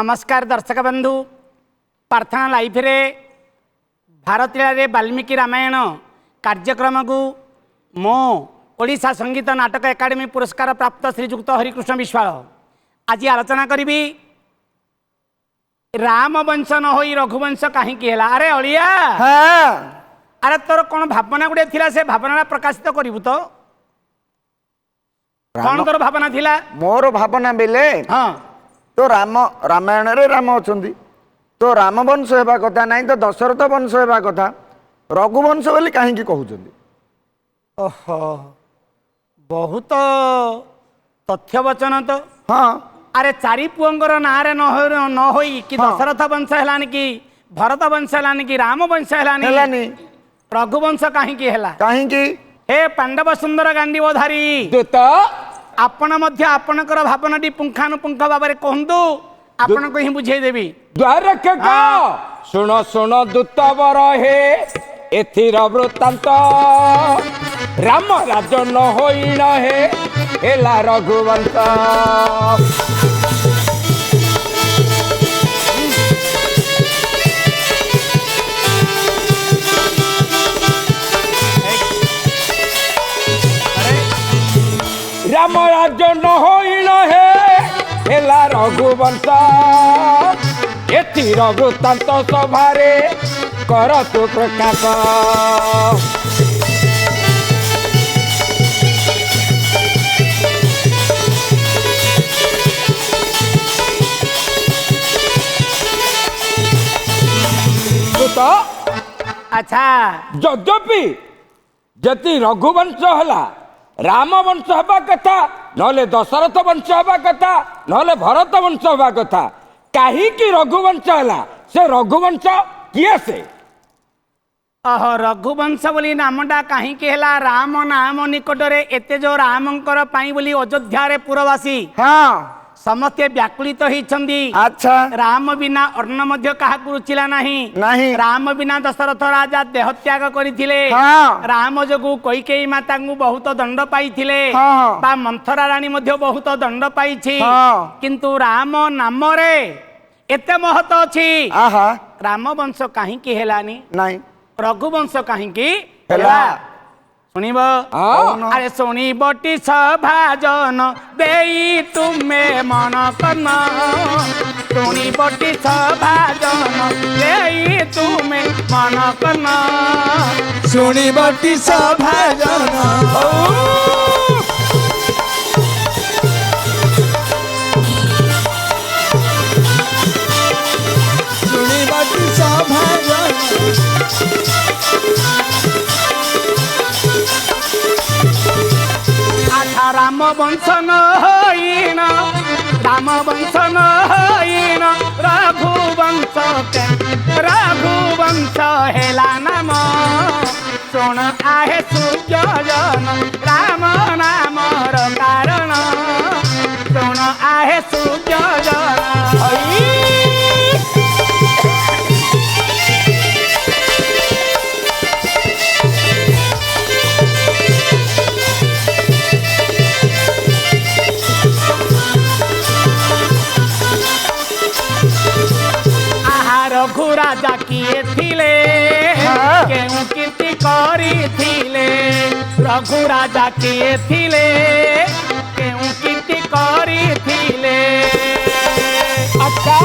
नमस्कार दर्शक बंधु प्रार्थना लाइफ रे भारतीय वाल्मीकि रामायण कार्यक्रम को मो ओडिशा संगीत नाटक एकाडेमी पुरस्कार प्राप्त श्रीजुक्त हरिकृष्ण विश्वाल आज आलोचना करी राम वंश न हो रघुवंश कहीं अरे अलिया हाँ अरे तोर कौन भावना गुटे थिला से भावना प्रकाशित करू तो कौन तोर भावना थिला मोर भावना बेले हाँ तो रामायण रे राम अछंती तो राम वंश हेबा कथा नहीं तो दशरथ वंश हेबा कथा रघुवंश बोली कहीं कहउछंती। ओहो बहुत तथ्य वचन तो हाँ अरे चारि पुअंगर नारे न होई कि हाँ। दशरथ वंश हेलानी कि भरत वंश हेलानी कि राम वंश हेलानी रघुवंश कहीं हेला कहीं हे पांडव सुंदर गांडीवधारी दूत आपण मध्य आपणकर भावनाटी पुंखानुपुंख भाव में कहतु आपण को ही बुझे देवी द्वारक हाँ। सुन सुन दूत वर हे एथिर वृत्तांत राम राज न होई न हे हेला रघुवंश। राम राज न होई न हे हेला रघुवंश एथिर वृत्तांत सभारे कर तु प्रकाश। तो अच्छा यद्यपि जति रघुवंश हला राम वंश हवा कथा नले दशरथ वंश हवा कथा नले भरत वंश हवा कथा कहीं रघुवंश हला से रघुवंश किए से अह रघुवंश बोली नामटा कहीं राम नाम निकटरे एते जो रामंकर पाई बोली अयोध्या रे पुरवासी हाँ समस्ते व्याकुलित होइछंदी। अच्छा राम बिना अन्न मध्य काहाकु रुचिला नहीं राम बिना दशरथ राजा देहत्याग करथिले हाँ। राम जोगु कैकेयी माता को बहुत दंड पाइथिले हाँ। बा मंथरा रानी मध्य बहुत दंड पाइछि हाँ। किंतु राम नाम रे एते महत्व अछि आहा राम वंश काहे की हेलानी नहीं रघुवंश काहे की हेला सुनिब हाँ। अरे सुनिबटी सभाजन देई तुम्हें मन करना सुनिबटी सभाजन देई तुम्हें मन करना सुनिबटी सभाजन सुनिबटी सभाजन आठा राम वंश न होइन राम वंश न होइन रघुवंश के रघुवंश हेला नाम सुन आहे सुजन राम नाम कारण सुन आहे सुजन रघु राजा किए थिले केउ कीर्ति करी थिले रघु राजा किए थिले केउ कीर्ति करी थिले अच्छा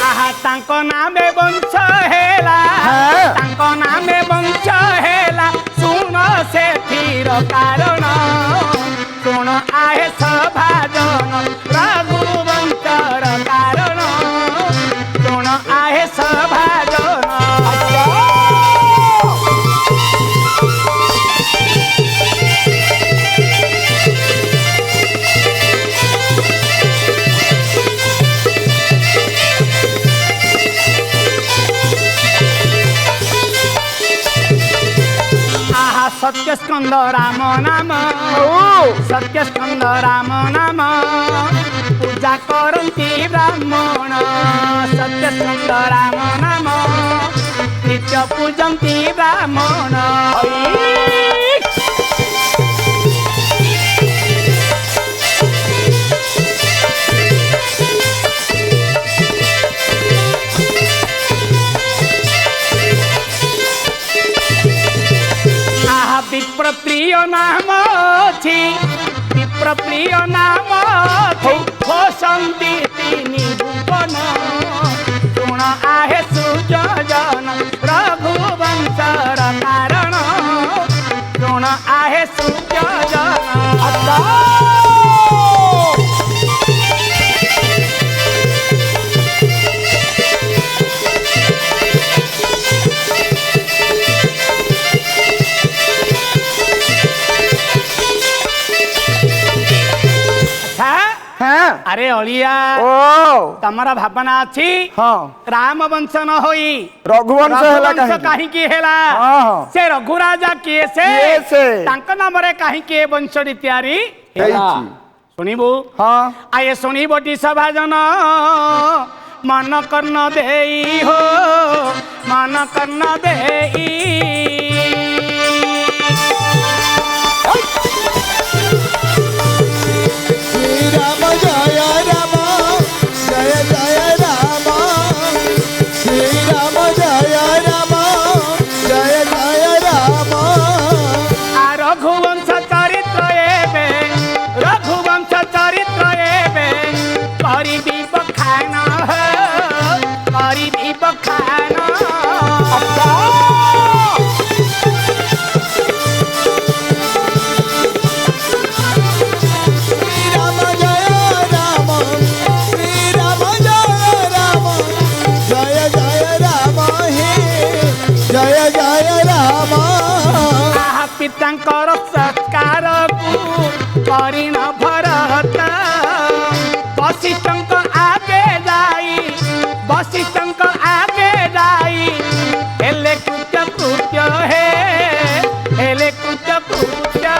आहा तांको नामे वंश हेला तांको नामे वंश हेला सुन से फिर कारण सुन आहे सभाजन रघुवंशर कारण सुन आहे सभाजन सत्य स्कंद राम नाम सत्य स्कंद राम नाम ପୂଜା କରନ୍ତି ବ୍ରାହ୍ମଣ ସତ୍ୟସ୍କନ୍ଦ ରାମ ନାମ ନିତ୍ୟ ପୂଜନ୍ତି ବ୍ରାହ୍ମଣ। विप्र प्रिय नाम अछि विप्र प्रिय नाम अछि घोषन्ति तिनि भुवन गुण आहे सुजन रघुवंशर कारण गुण आहे सुजन। अरे अलिया ओ तमरा भावना अछि हाँ राम वंश न होई रघुवंश होला काहे की हेला हाँ। से रघुराजा किए किए से? तांक नामरे काहे की वंशडी तयारी ହେଇଛି। सुनिबु हाँ आये सुनिबटी सभाजन मन कर्ण देई हो मन कर्ण देई। श्रीराम जय राम जय जय राम श्रीराम जय राम जय जय राम। आ रघुवंश चरित्र एबे रघुवंश चरित्र एबे करिबी बखान करिबी बखान। श्रीराम जय राम श्रीराम जय राम जय जय राम हे जय जय राम। आहा पितांकर संस्कार को करिन भरत वशिष्ठଙ୍କ आगे जाई वशिष्ठଙ୍କ आगे जाई हेले कृत्य कृत्य हे हेले कृत्य कृत्य।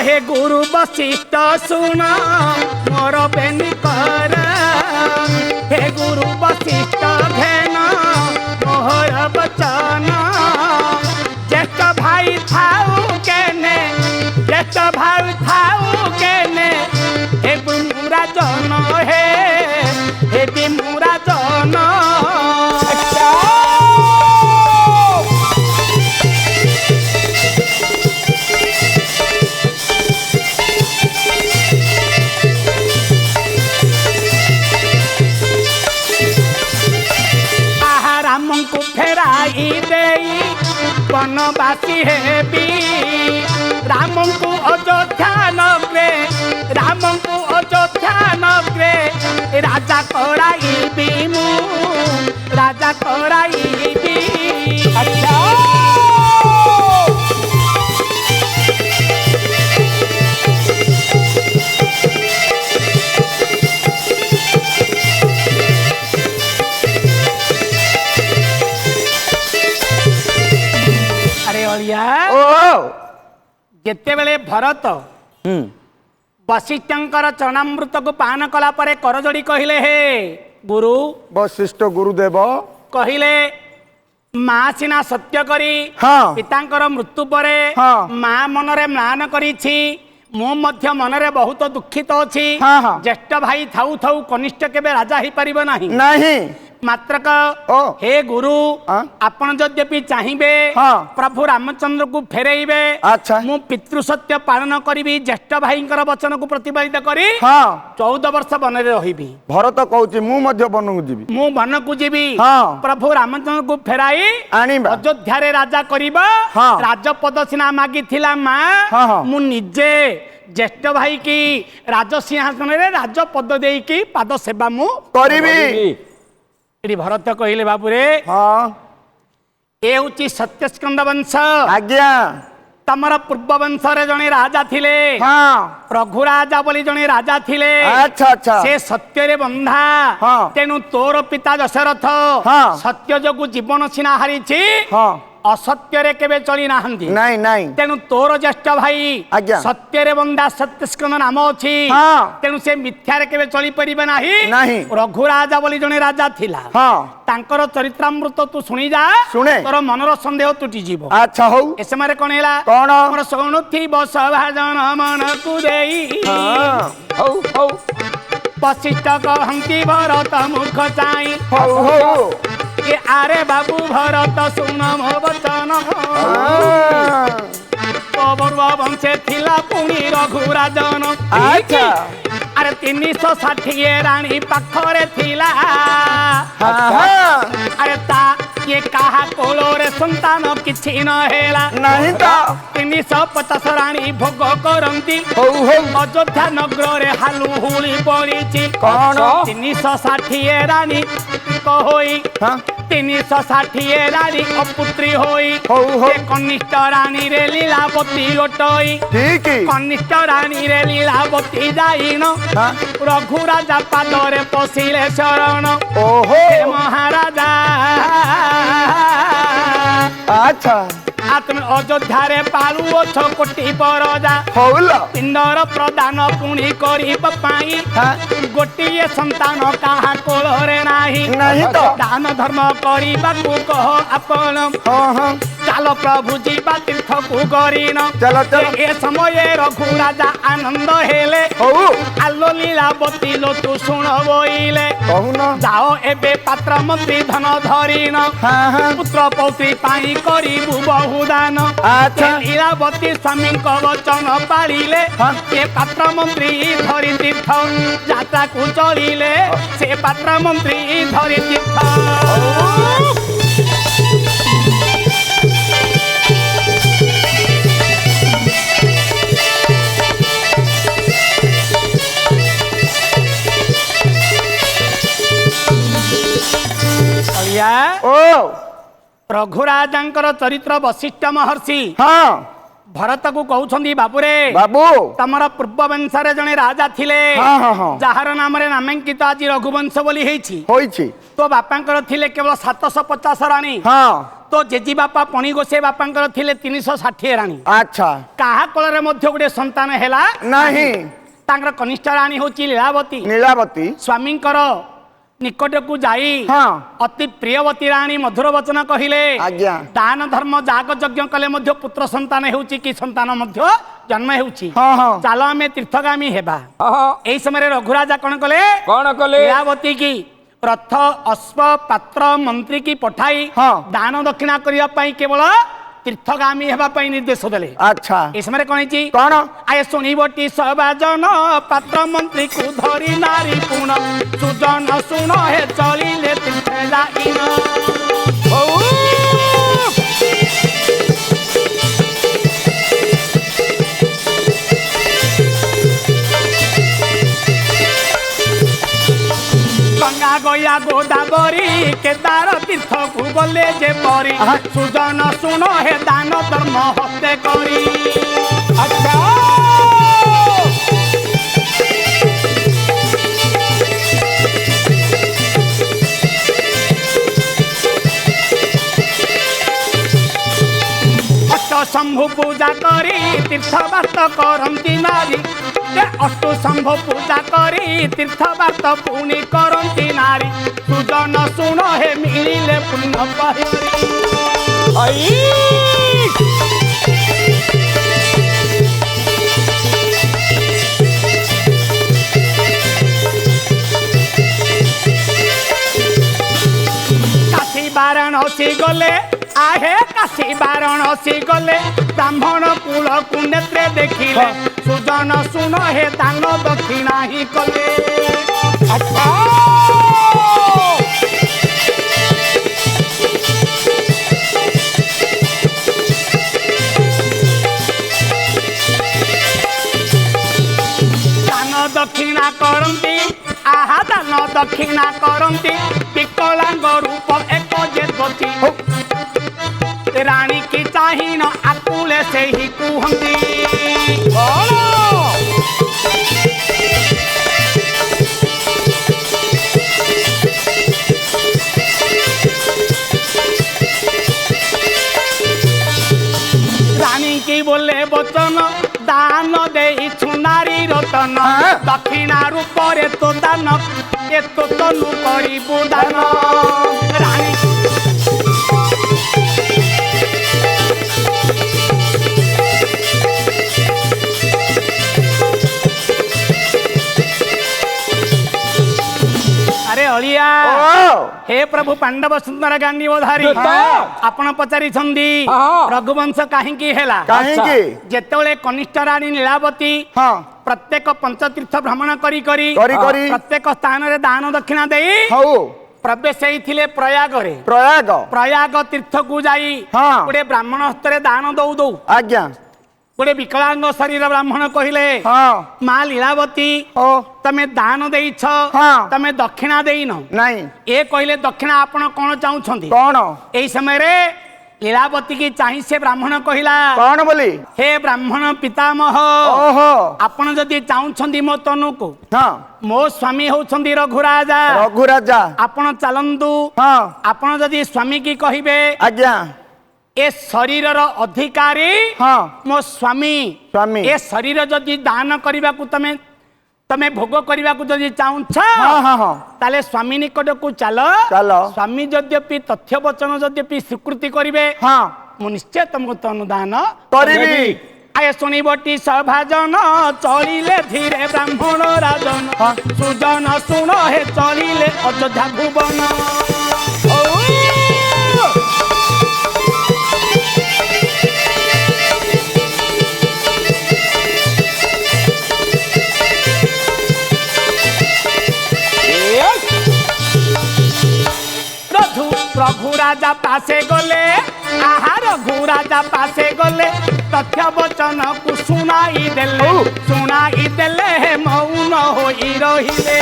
हे गुरु वशिष्ठ सुन मोर बेनी कर हे गुरु वशिष्ठ घेन मोहर बचन ज्येष्ठ भाई थाऊ केने ज्येष्ठ भाई थाऊ केने हे बिमुरा जन हे बिमुरा जन। रामଙ୍କୁ फेराई देई बनवासी हेबी रामଙ୍କୁ अयोध्या नगरे रामଙ୍କୁ अयोध्या नगरे राजा कराइबी मु राजा कराइबी। अच्छा ओ जेतेबेले भरत वशिष्ठंकर चरणामृत को पान कला परे करजोड़ी कहले हे गुरु वशिष्ठ गुरुदेव कहले माँ सिना सत्य करी हाँ। पितांकर मृत्यु परे हाँ। माँ मनरे म्लान करिछि मु मध्य मनरे बहुत दुखित अछि हाँ, हाँ। ज्येष्ठ भाई थाऊ थाऊ कनिष्ठ केबे राजा ही परिबो नाही नहीं मात्रक ओ। हे गुरु हाँ। आपण यद्यपि चाहिए हाँ। प्रभु रामचंद्र को फेरेइबे अच्छा। मु पितृ सत्य पालन करी ज्येष्ठ भाई वचन को प्रतिपादित करी हाँ 14 वर्ष वन में रही भरत कहूची मु मध्य बनକୁ ଯିବି मु वन को जीवी हाँ। प्रभु रामचंद्र को फेराई आनिबा। अयोध्या रे राजा करिबा हाँ। राजपद सिना मागी थिला माँ हाँ, हाँ। मु निजे ज्येष्ठ भाई की राजसिंहासन रे राजपद देई की पाद सेवा मु କରିବି एटी भरत कहले बाबू रे हाँ ए हूँ सत्यस्कंद वंश आज्ञा तमर पूर्व वंश रे जने राजा थिले हाँ रघुराजा बोली जने राजा थिले अच्छा अच्छा से सत्य रे बंधा हाँ। तेनु तोर पिता दशरथ हाँ। सत्य जोगु जीवन सीना हारिछि हाँ असत्य रे केबे चली नाहंती नहीं नहीं तेणु तोर ज्येष्ठ भाई आज्ञा। सत्य रे बंदा सत्यस्कंद नाम अछि हाँ। तेणु से मिथ्या रे केबे चली परिबे नाही नाही। रघुराजा बोली जने राजा थिला हाँ तांकर चरित्रामृत तू शुणी जा शुणे। तोर मनर संदेह तुटी जीव अच्छा हो ए समय कोन हैला कौन? मोर सौनुथि बस भाजन मन कु देई हाँ हौ हौ वशिष्ठ कहंती भरत मुख चाई हो हो ए आरे बाबू भरत सुन मो वचन हाँ। पौर्व वंशे थिला पुणी रघुराजन अच्छा अरे 360 राणी पाखरे थिला हाँ अरे ता ये काहा कोलोरे संतान किछि न हेला नहीं तो 350 राणी भोग करंती हो हो अयोध्या नगर रे हालू हुली पड़ीची कौन? 360 राणी होई हाँ 360 राणी अपुत्री होई हो हो से कनिष्ठ रानी रे लीलावती गोटई ठीक ही कनिष्ठ रानी रे लीलावती जाइन हाँ रघुराजा पादरे पशिले शरण ओहो हे महाराजा अच्छा आत्म अयोध्या रे पालुओ 6 कोटी परजा होल पिंडर प्रदान पुणी करिब पाई हाँ गोटिए संतान काहा कोलरे नाही नहीं तो दान धर्म करिबाकू कह आपण हाँ हाँ चाल प्रभु जीवा तीर्थ को करिन चलो चलो ए समय रघुराजा आनंद हेले हो आलो लीलावती लो तू शुण बोइले कहून जाओ एबे पात्र मंत्री धन धरिन हाँ हाँ पुत्र पौत्री पाई करिबु बहुदान अच्छा। ए लीलावती स्वामी वचन पालिले हाँ। ए पात्र मंत्री धरि तीर्थ यात्रा को चलिले से पात्र मंत्री धरि तीर्थ अलिया ओ रघुराजांकर चरित्र वशिष्ठ महर्षि हाँ भरत को कहउछंदी बाबूरे बाबू तमर पूर्व वंशरे जने राजा थिले हाँ हाँ हाँ जाହାର नाम रे नामांकित आज रघुवंश बोली हेछि होइछि तो बापांकर थिले केवल 750 राणी हाँ तो जेजी बापा पणी गोसे बापांकर थिले 360 राणी अच्छा काहा कोलरे मध्य गुडे संतान हेला नहीं तांकर कनिष्ठ राणी होची लीलावती नीलावती स्वामींकर निकट को जाई हाँ अति प्रियवती राणी मधुर वचन कहिले आज्ञा दान धर्म जाग यज्ञ कले मध्य पुत्र संतान हेउची कि संतान मध्य जन्म हेउची हाँ हाँ चाल आमे तीर्थगामी हेबा हाँ एई समय रघुराजा कौन कले कौन कले लीलावती की रथ अश्व पात्र मंत्री की पठाई हाँ। दान दक्षिणा करिया पई केवल तीर्थगामी हेबा पई निर्देश देले अच्छा एई समय कौन छी कौन आए सुनिबटी सबाजन पात्र मंत्री को धरी नारी पुण सुजन सुन हे चलिले तीर्थ लाइन गंगा गया गोदावरी केदार तीर्थ को गले जे परी सुजन सुन हे दान धर्म हस्ते करी अच्छा शंभु पूजा करी तीर्थवार्त करती नारी अष्टु शंभु पूजा करी तीर्थवार्त पुणी करती नारी सुजन सुन हे मिलिले पुण्य पहरी काशी वाराणसी गले आहे काशी वाराणसी गले ब्राह्मण कुल कुनेत्रे देखिले सुजन सुन हे दान दक्षिणा ही कले अच्छा दान दक्षिणा करती आहा दान दक्षिणा करती विकलांग रूप एक जे गति रानी की चाहिन आकु ସବୁବେଳେ ସେହି କୁହନ୍ତି রানী কি বলে বচন দান দেইছু নারী রতন দক্ষিণা রূপরে তো দান এ তো তনু করিবু দান রানী अरे अलिया हे प्रभु पांडव सुंदर गांधी ओधारी आपण पचारि छंदी रघुवंश काहींकी हेला काहींकी जेतेबेले कनिष्ठ रानी लीलावती हाँ प्रत्येक पंचतीर्थ भ्रमण करी करी करी प्रत्येक स्थान रे दान दक्षिणा देई हौ प्रवेश हेइथिले प्रयाग रे प्रयाग तीर्थ को जाई हाँ गोटे ब्राह्मण हस्तरे दान दऊ दऊ आज्ञा गोटे विकलांग शरीर ब्राह्मण कहले हाँ माँ लीलावती ओ तमे दान देइछ हाँ तमे दक्षिणा देइन नहीं ए कहले दक्षिणा आपण कोन चाहुछंती कौन एई समय रे लीलावती की चाहि से ब्राह्मण कहिला कौन बोली हे ब्राह्मण पितामह ओहो आपण जदि चाहुछंती मो तनु को हाँ मो स्वामी होछंती रघुराजा रघुराजा आपण चालंतु हाँ आपण जदि स्वामी की कहिबे आज्ञा ए शरीर अधिकारी हाँ मो स्वामी स्वामी ए शरीर जदि दान करबा को तमे तमे भोग करबा को जदि चाहुछ हाँ हाँ हाँ ताले स्वामी निकट को चलो चलो स्वामी यद्यपि तथ्य वचन यद्यपि स्वीकृति करिवे हाँ मु निश्चय तुमको तो अनुदान करिबी आए सुनिबटी सभाजन चलिले धीरे ब्राह्मण राजन हाँ सुजन सुन हे चलिले अयोध्या भुवन रघु राजा पासे गले आहा रघु राजा पासे गले तथ्य वचन को सुनाई देले हे मौन होई रहिले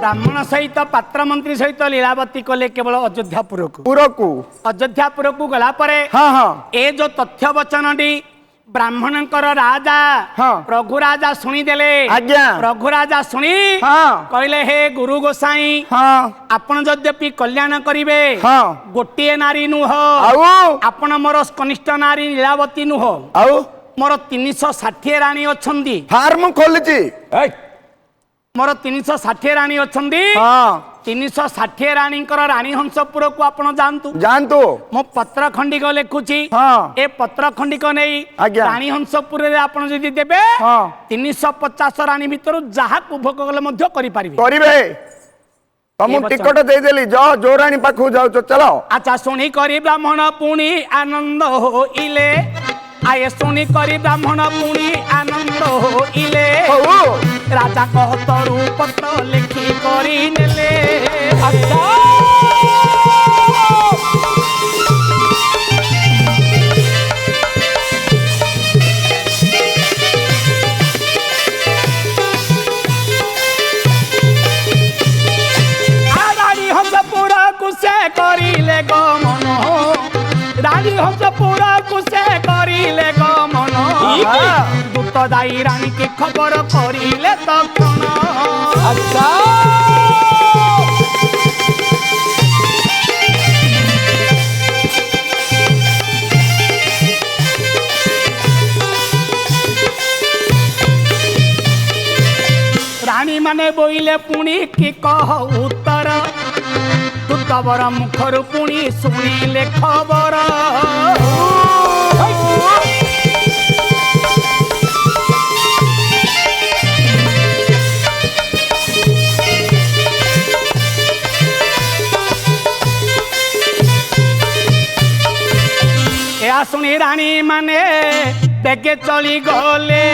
ब्राह्मण सहित पात्र मंत्री सहित लीलावती कले केवल अयोध्यापुर को गला परे हाँ हाँ ए जो तथ्य वचनटी ब्राह्मणकर राजा हाँ रघु राजा शुणी देले आज्ञा रघु राजा शुणी हाँ कहले हे गुरु गोसाई हाँ आपण यद्यपि कल्याण करिवे हाँ गोटिए नारी नुह आउ आपण मोर कनिष्ठ नारी लीलावती नुह आउ मोर 360 रानी अछंदी फार्म खोलिची मोर 360 रानी अछंदी हाँ 360 रानीकर रानी हंसपुर को आपण जानतु मो पत्र खंडिक लिखुची हाँ ए पत्र खंडिक नहीं आज्ञा रानी हंसपुर रे आपण जदि देबे हाँ 350 रानी भितर जहा कुभोग गले मध्य करि पारिबे करिवे तुम टिकट दे देली जो जो रानी पाखु जाउ चलो अच्छा सुनी करी ब्राह्मण पुणी आनंद होइले आए सुनी करी ब्राह्मण पुणी आनंद होइले राजा कहतरु पत्र लिखि करी नेले अच्छा रानी हंसपुर कुसे करिले गमन रानी हंसपुर कुसे करिले गमन दूत दाई रानी की खबर करिले तक्षण अच्छा रानी माने बोइले पुणी की कह उत्तर तू तबर मुखर पुणी शुणिले खबर या शुणी रानी माने बेगे चली गले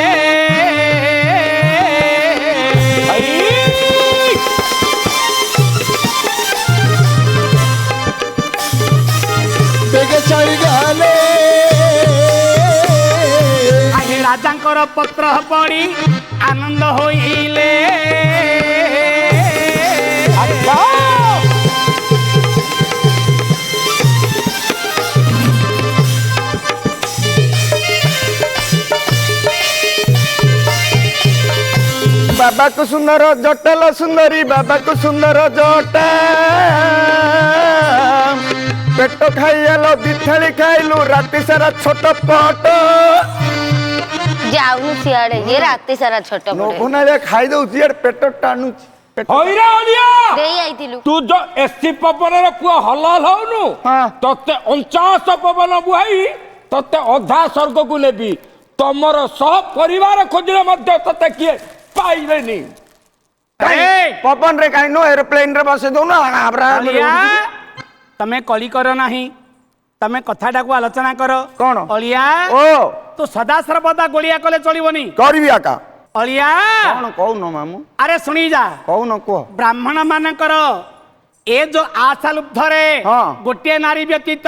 बेगे चली गले राजा ତାଙ୍କର ପତ୍ର ପଡ଼ି ଆନନ୍ଦ ହୋଇଲେ। बाबा को सुंदर जटल सुंदरी बाबा को सुंदर जटा पेट खाइल दिथाली खाइलु राति सारा छोट पट जाऊ सियाड़े ये राति सारा छोट पड़े नोभनालिया खाई दउची यार पेट टाणुची पेट ହଇରା ଅଲିଆ देई आइतिलु ତୁ ଯୋଉ ଏସି ପବନର ପୁଅ ହଲ ହଉନୁ ହଁ। ତତେ 49 ପବନ ବୁହାଇ ତତେ ଅଧା ସ୍ୱର୍ଗକୁ ନେବି ତମର ସହ ପରିବାର ଖୋଜିଲେ ମଧ୍ୟ ତତେ କିଏ ପାଇବେନି। पवन रे काई नो एरोप्लेन रे बसे दउ ना आबरा ଅଳିଆ ତମେ କଳି କର ନାହିଁ, ତମେ କଥାଟାକୁ ଆଲୋଚନା କର। କଣ? ଅଳିଆ ओ ତୁ ସଦା ସର୍ବଦା ଗୋଳିଆ କଲେ ଚଳିବନି। करबी आका ଅଳିଆ कौन कहू मामू ଆରେ ଶୁଣି ଯା, कहू न कह ବ୍ରାହ୍ମଣ ମାନଙ୍କର ଏ ଯୋଉ ଆଶା ଲୁବ୍ଧରେ ହଁ। ଗୋଟିଏ ନାରୀ ବ୍ୟତୀତ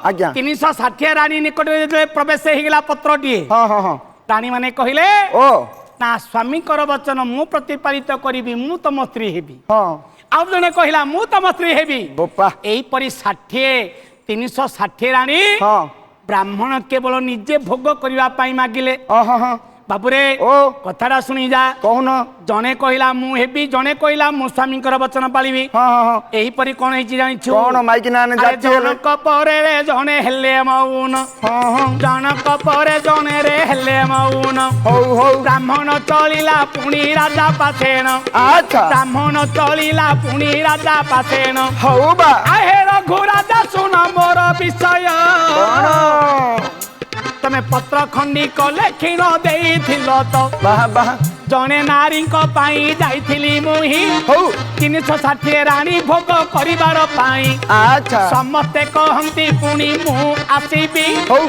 ଆଜ୍ଞା। 360 ରାଣୀ ନିକଟରେ ଯେତେବେଳେ ପ୍ରବେଶ ହେଇଗଲା ପତ୍ରଟିଏ, हाँ हाँ हाँ ରାଣୀ ମାନେ କହିଲେ ओ ନା ସ୍ୱାମୀଙ୍କର ବଚନ ମୁଁ ପ୍ରତିପାଳିତ କରିବି, ମୁଁ ତମ ସ୍ତ୍ରୀ ହେବି। हाँ ଆଉ ଜଣେ କହିଲା ମୁଁ ତମ ସ୍ତ୍ରୀ ହେବି। ବୋପା ଏଇପରି 360 ରାଣୀ ହଁ ବ୍ରାହ୍ମଣ କେବଳ ନିଜେ ଭୋଗ କରିବା ପାଇଁ ମାଗିଲେ। हाँ हाँ हाँ ବାବୁରେ ଓ କଥାଟା ଶୁଣି ଯା, कहू न ଜଣେ କହିଲା ମୁଁ ହେବି, ଜଣେ କହିଲା ମୁଁ ସ୍ୱାମୀଙ୍କର ବଚନ ପାଳିବି। हाँ हाँ हाँ ଏହିପରି କଣ ହେଇଛି ଜାଣିଛୁ? कौन माइक नाने ଆରେ जाती है ଜଣକ ପରେ ଜଣେ ହେଲେ ମଉନ, हाँ हाँ ଜଣକ ପରେ ଜଣେ ରେ ହେଲେ ମଉନ। हौ हौ ବ୍ରାହ୍ମଣ ଚଳିଲା ପୁଣି ରାଜା ପାସେଣ, अच्छा ବ୍ରାହ୍ମଣ ଚଳିଲା ପୁଣି ରାଜା ପାସେଣ। हौ बा ଆହେ ରଘୁ ରାଜା ଶୁଣ ମୋର ବିଷୟ, कौन ତମେ ପତ୍ର ଖଣ୍ଡିକ ଲେଖିଣ ଦେଇଥିଲ ତ, बाह बाह ଜଣେ ନାରୀଙ୍କ ପାଇଁ ଯାଇଥିଲି ମୁହିଁ हौ 360 ରାଣୀ ଭୋଗ କରିବାର ପାଇଁ। अच्छा ସମସ୍ତେ କହନ୍ତି ପୁଣି ମୁଁ ଆସିବି, हौ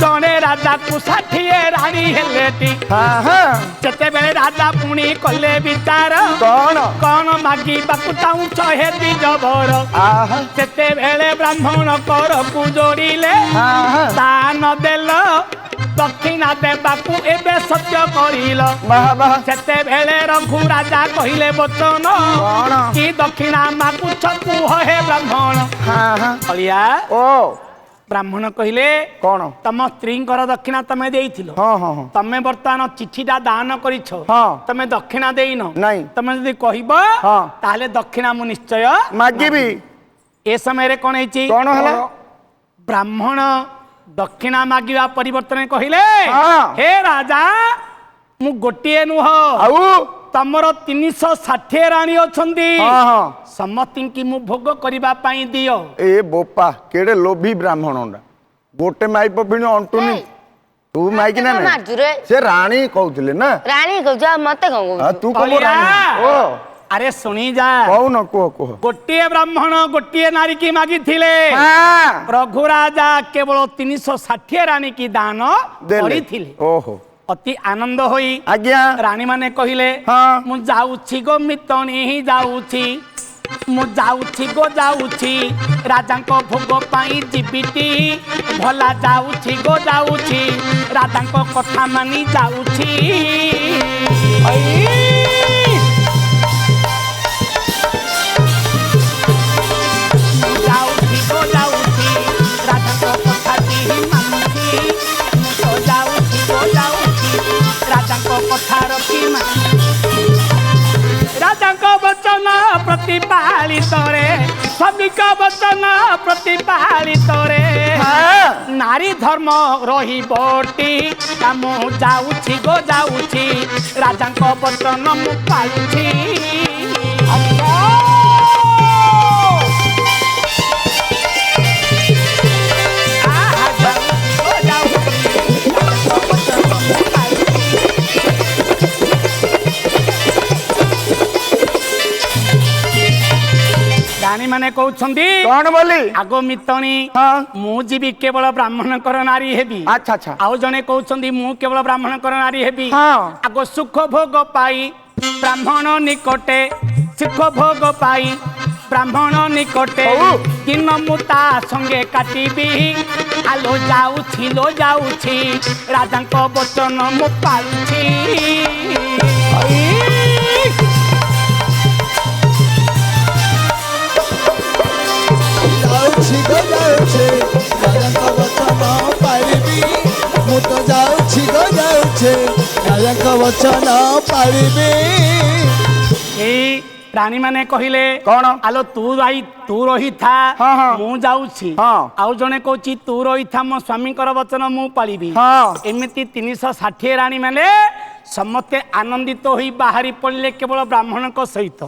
ଜଣେ ରାଜାକୁ 60 ରାଣୀ ହେଲେଟି। हाँ हाँ ସେତେବେଳେ ରାଜା ପୁଣି କଲେ ବିଚାର, कौन କଣ ମାଗିବାକୁ ଚାହୁଁଛ ହେ ଦ୍ୱିଜବର। आहा ସେତେବେଳେ ବ୍ରାହ୍ମଣ କରକୁ ଯୋଡ଼ିଲେ, हाँ हाँ ଦାନ ଦେଲ ଦକ୍ଷିଣା ଦେବାକୁ ଏବେ ସତ୍ୟ କରିଲ। बाह बाह ସେତେବେଳେ ରଘୁ ରାଜା କହିଲେ ବଚନ, କଣ? କି ଦକ୍ଷିଣା ମାଗୁଛ କୁହ ହେ ବ୍ରାହ୍ମଣ। हाँ हाँ ଅଳିଆ ओ ବ୍ରାହ୍ମଣ କହିଲେ कौन ତମ ସ୍ତ୍ରୀଙ୍କର ଦକ୍ଷିଣା ତମେ ଦେଇଥିଲ, हाँ हाँ हाँ ତମେ ବର୍ତ୍ତମାନ ଚିଠିଟା ଦାନ କରିଛ, ହଁ। ତମେ ଦକ୍ଷିଣା ଦେଇନ। ନାଇଁ। ତମେ ଯଦି କହିବ ହଁ। ତାହେଲେ ଦକ୍ଷିଣା ମୁଁ ନିଶ୍ଚୟ मागिबी ଏ ସମୟରେ କଣ ହେଇଛି? कौन हला ବ୍ରାହ୍ମଣ ଦକ୍ଷିଣା ମାଗିବା ପରିବର୍ତ୍ତନ କହିଲେ, ହଁ। ହେ ରାଜା ମୁଁ ଗୋଟିଏ ନୁହ, आउ ତମର 360 ରାଣୀ ଅଛନ୍ତି, हाँ हाँ ସମସ୍ତିଙ୍କି ମୁଁ ଭୋଗ କରିବା ପାଇଁ ଦିଅ। ए बोपा केड़े लोभी ब्राह्मण गोटे माई पिणी अंटुनी तू माइक ना मते मारजु रे। से रानी कहउथिले ना रानी कहू मते आ, कहू तू कब ଅଳିଆ, रानी ओ ଆରେ ଶୁଣି ଯା, कहू न कह कह ଗୋଟିଏ ବ୍ରାହ୍ମଣ ଗୋଟିଏ ନାରୀ କି ମାଗିଥିଲେ, हाँ ରଘୁରାଜା କେବଳ 360 ରାଣୀ କି ଦାନ देले କରିଥିଲେ। ओहो ଅତି ଆନନ୍ଦ ହୋଇ आज्ञा ରାଣୀ ମାନେ କହିଲେ, ହଁ। ମୁଁ ଯାଉଛି ଗୋ ମିତଣୀ ଯାଉଛି, ମୁଁ ଯାଉଛି ଗୋ ଯାଉଛି, ରାଜାଙ୍କ ଭୋଗ ପାଇଁ ଯିବିଟି, ଭଲା ଯାଉଛି ଗୋ ଯାଉଛି, ରାଜାଙ୍କ କଥା ମାନି ଯାଉଛି। ଯାଉଛି ଗୋ ଯାଉଛି, ରାଜାଙ୍କ କଥାଟି ମାନୁଛି, ମୁଁ ତ ଯାଉଛି ଗୋ ଯାଉଛି, ରାଜାଙ୍କ କଥା ରଖି ରାଜାଙ୍କ ବଚନ ପ୍ରତିପାଳିତରେ, ସ୍ୱାମୀଙ୍କ ବଚନ ପ୍ରତିପାଳିତରେ हाँ ନାରୀ ଧର୍ମ ରହିବଟି, ମୁଁ ଯାଉଛି ଗୋ ଯାଉଛି, ରାଜାଙ୍କ ବଚନ ମୁଁ ପାଳୁଛି। ଆହା, ଯାଉଛି ଗୋ ଯାଉଛି, ରାଜାଙ୍କ ବଚନ ମୁଁ ପାଳୁଛି। ରାଣୀ ମାନେ କହୁଛନ୍ତି कौन बोली ଆଗ ମିତଣୀ हाँ ମୁଁ ଯିବି କେବଳ ବ୍ରାହ୍ମଣଙ୍କର ନାରୀ ହେବି। अच्छा अच्छा ଆଉ ଜଣେ କହୁଛନ୍ତି ମୁଁ କେବଳ ବ୍ରାହ୍ମଣଙ୍କର ନାରୀ ହେବି। ହଁ। ଆଗ ସୁଖ ଭୋଗ ପାଇ ବ୍ରାହ୍ମଣ ନିକଟେ, ସୁଖ ଭୋଗ ପାଇ ବ୍ରାହ୍ମଣ ନିକଟେ ହଉ। ଦିନ ମୁଁ ତା ସଙ୍ଗେ କାଟିବି, ଆଲୋ ଯାଉଛି ଲୋ ଯାଉଛି ରାଜାଙ୍କ ବଚନ ମୁଁ ପାଉଛି ଯାଉଛି ଗୋ ଯାଉଛି ରାଜାଙ୍କ ବଚନ ପାଳିବି ମୁଁ ତ ଯାଉଛି ଗୋ ଯାଉଛି ରାଜାଙ୍କ ବଚନ ପାଳିବି। ଏଇ ପ୍ରାଣୀ ମାନେ କହିଲେ କଣ? ଆଲୋ ତୁ ରହିଥା ହଁ, ହଁ। ମୁଁ ଯାଉଛି ହଁ। ଆଉ ଜଣେ କହୁଛି ତୁ ରହିଥା ମୋ ସ୍ୱାମୀଙ୍କର ବଚନ ମୁଁ ପାଳିବି ହଁ। ଏମିତି 360 ରାଣୀ ମାନେ ସମସ୍ତେ ଆନନ୍ଦିତ ହୋଇ ବାହାରି ପଡ଼ିଲେ କେବଳ ବ୍ରାହ୍ମଣଙ୍କ ସହିତ।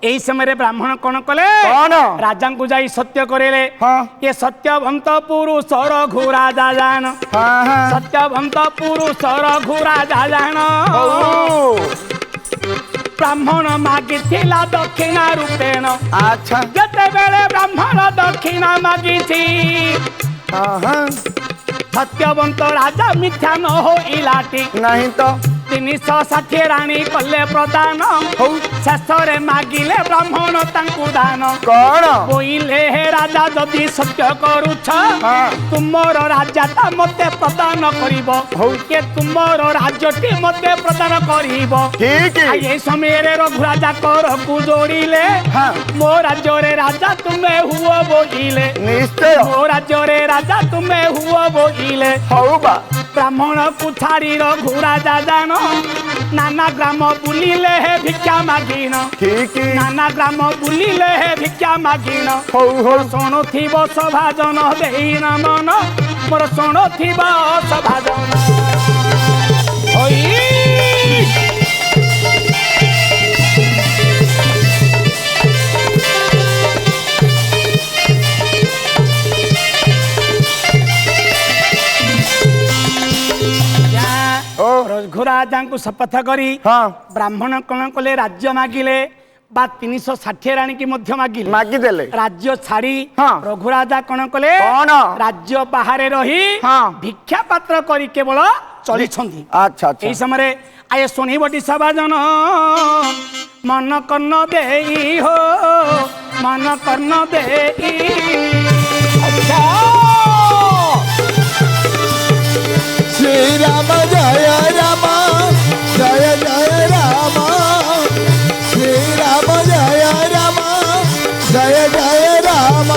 ଏଇ ସମୟରେ ବ୍ରାହ୍ମଣ କଣ କଲେ କଣ? ରାଜାଙ୍କୁ ଯାଇ ସତ୍ୟ କରେଇଲେ ହଁ। ଏ ସତ୍ୟବନ୍ତ ପୁରୁଷ ରଘୁ ରାଜା ଜାଣ ହଁ, ହଁ। ସତ୍ୟବନ୍ତ ପୁରୁଷ ରଘୁ ରାଜା ଜାଣ ହଉ। ବ୍ରାହ୍ମଣ ମାଗିଥିଲା ଦକ୍ଷିଣା ରୂପେଣ ଆଚ୍ଛା। ଯେତେବେଳେ ବ୍ରାହ୍ମଣ ଦକ୍ଷିଣା ମାଗିଛି ହଁ, ହଁ। ସତ୍ୟବନ୍ତ ରାଜା ମିଥ୍ୟା ନ ହୋଇଲାଟି ନାହିଁ ତ 360 ରାଣୀ କଲେ ପ୍ରଦାନ ହଉ। ଶେଷରେ ମାଗିଲେ ବ୍ରାହ୍ମଣ ତାଙ୍କୁ ଦାନ କଣ? ବୋଇଲେ ହେ ରାଜା ଯଦି ସତ୍ୟ କରୁଛ ହଁ। ତୁମର ରାଜାଟା ମତେ ପ୍ରଦାନ କରିବ ହଉ। କି ତୁମର ରାଜ୍ୟଟି ମତେ ପ୍ରଦାନ କରିବ ଠିକ। এই সময়ের রঘুরাজা করকু জোড়িলে হ্যাঁ। মো রাজ্যরে রাজা তুমি হুয় বইলে নিশ্চয়। মো রাজ্যরে রাজা তুমি হুয় বইলে ହଉ ବା। ব্রাহ্মণকু ছাড়ি রঘুরাজা জান নানা গ্রাম বুলিলে হে ভিক্ষা মাগিন ଠିକ। নানা গ্রাম বুলিলে হে ভিক্ষা মাগিন ହଉ ହଉ। ଶୁଣୁଥିବ ସଭାଜନ ଦେଇ ମନ ମୋର ଶୁଣୁଥିବ ସଭାଜନ ହୋଇ ଓ ରଘୁରାଜାଙ୍କୁ ଶପଥ କରି ହଁ। ବ୍ରାହ୍ମଣ କଣ କଲେ ରାଜ୍ୟ ମାଗିଲେ ବା 360 ରାଣୀକି ମଧ୍ୟ ମାଗିଲେ ମାଗିଦେଲେ। ରାଜ୍ୟ ଛାଡ଼ି ହଁ। ରଘୁରାଜା କଣ କଲେ କଣ? ରାଜ୍ୟ ବାହାରେ ରହି ହଁ। ଭିକ୍ଷା ପାତ୍ର କରି କେବଳ ଚଳିଛନ୍ତି। ଆଚ୍ଛା ଆଚ୍ଛା। এই ସମୟରେ ଆଏ ଶୁଣିବଟି ସଭାଜନ ମନ କର୍ଣ୍ଣ ଦେଇ ହୋ ମନ କର୍ଣ୍ଣ ଦେଇ ଆଚ୍ଛା ଶ୍ରୀରାମ ଜୟ ରାମ ଜୟ ଜୟ ରାମ ଶ୍ରୀରାମ ଜୟ ରାମ ଜୟ ଜୟ ରାମ।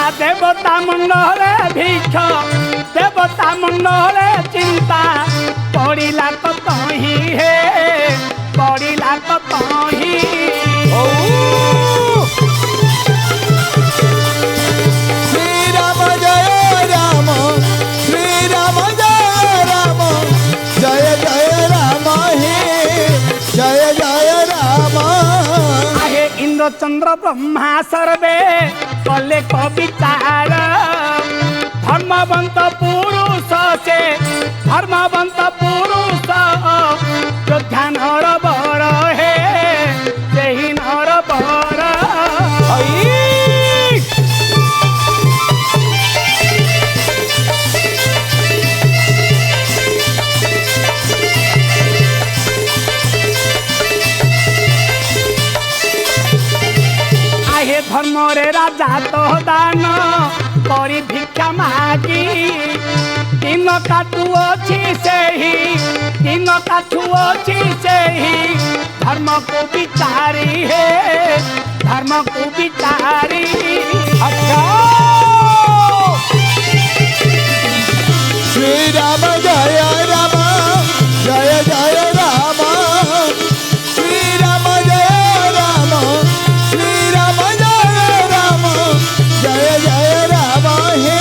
ଆ ଦେବତା ମୁଣ୍ଡରେ ଭିକ୍ଷ ଦେବତା ମୁଣ୍ଡରେ ଚିନ୍ତା ପଡ଼ିଲା କତହିଁ ହେ ପଡ଼ିଲା କତହିଁ ଶ୍ରୀରାମ ଜୟ ରାମ ଶ୍ରୀରାମ ଜୟ ରାମ ଜୟ ଜୟ ରାମ ହେ ଜୟ ଜୟ ରାମ। আহে ইন্দ্রচন্দ্র ব্রহ্মা সর্বে কলে কবিচার ধর্মবন্ত পুরুষ সে ধর্মবন্ত পুরুষ যোদ্ধা নর বর হে সেই নর বর আহে ধর্মরে রাজা তো দান করি ভিক্ষা মাগি দিন কাটুଅଛି ସେହି ଦିନ କାଟୁଅଛି ସେହି ଧର୍ମକୁ ବିଚାରି ହେ ଧର୍ମକୁ ବିଚାରି ଶ୍ରୀରାମ ଜୟ ରାମ ଜୟ ଜୟ ରାମ ଶ୍ରୀରାମ ଜୟ ରାମ ଶ୍ରୀରାମ ଜୟ ରାମ ଜୟ ଜୟ ରାମ ହେ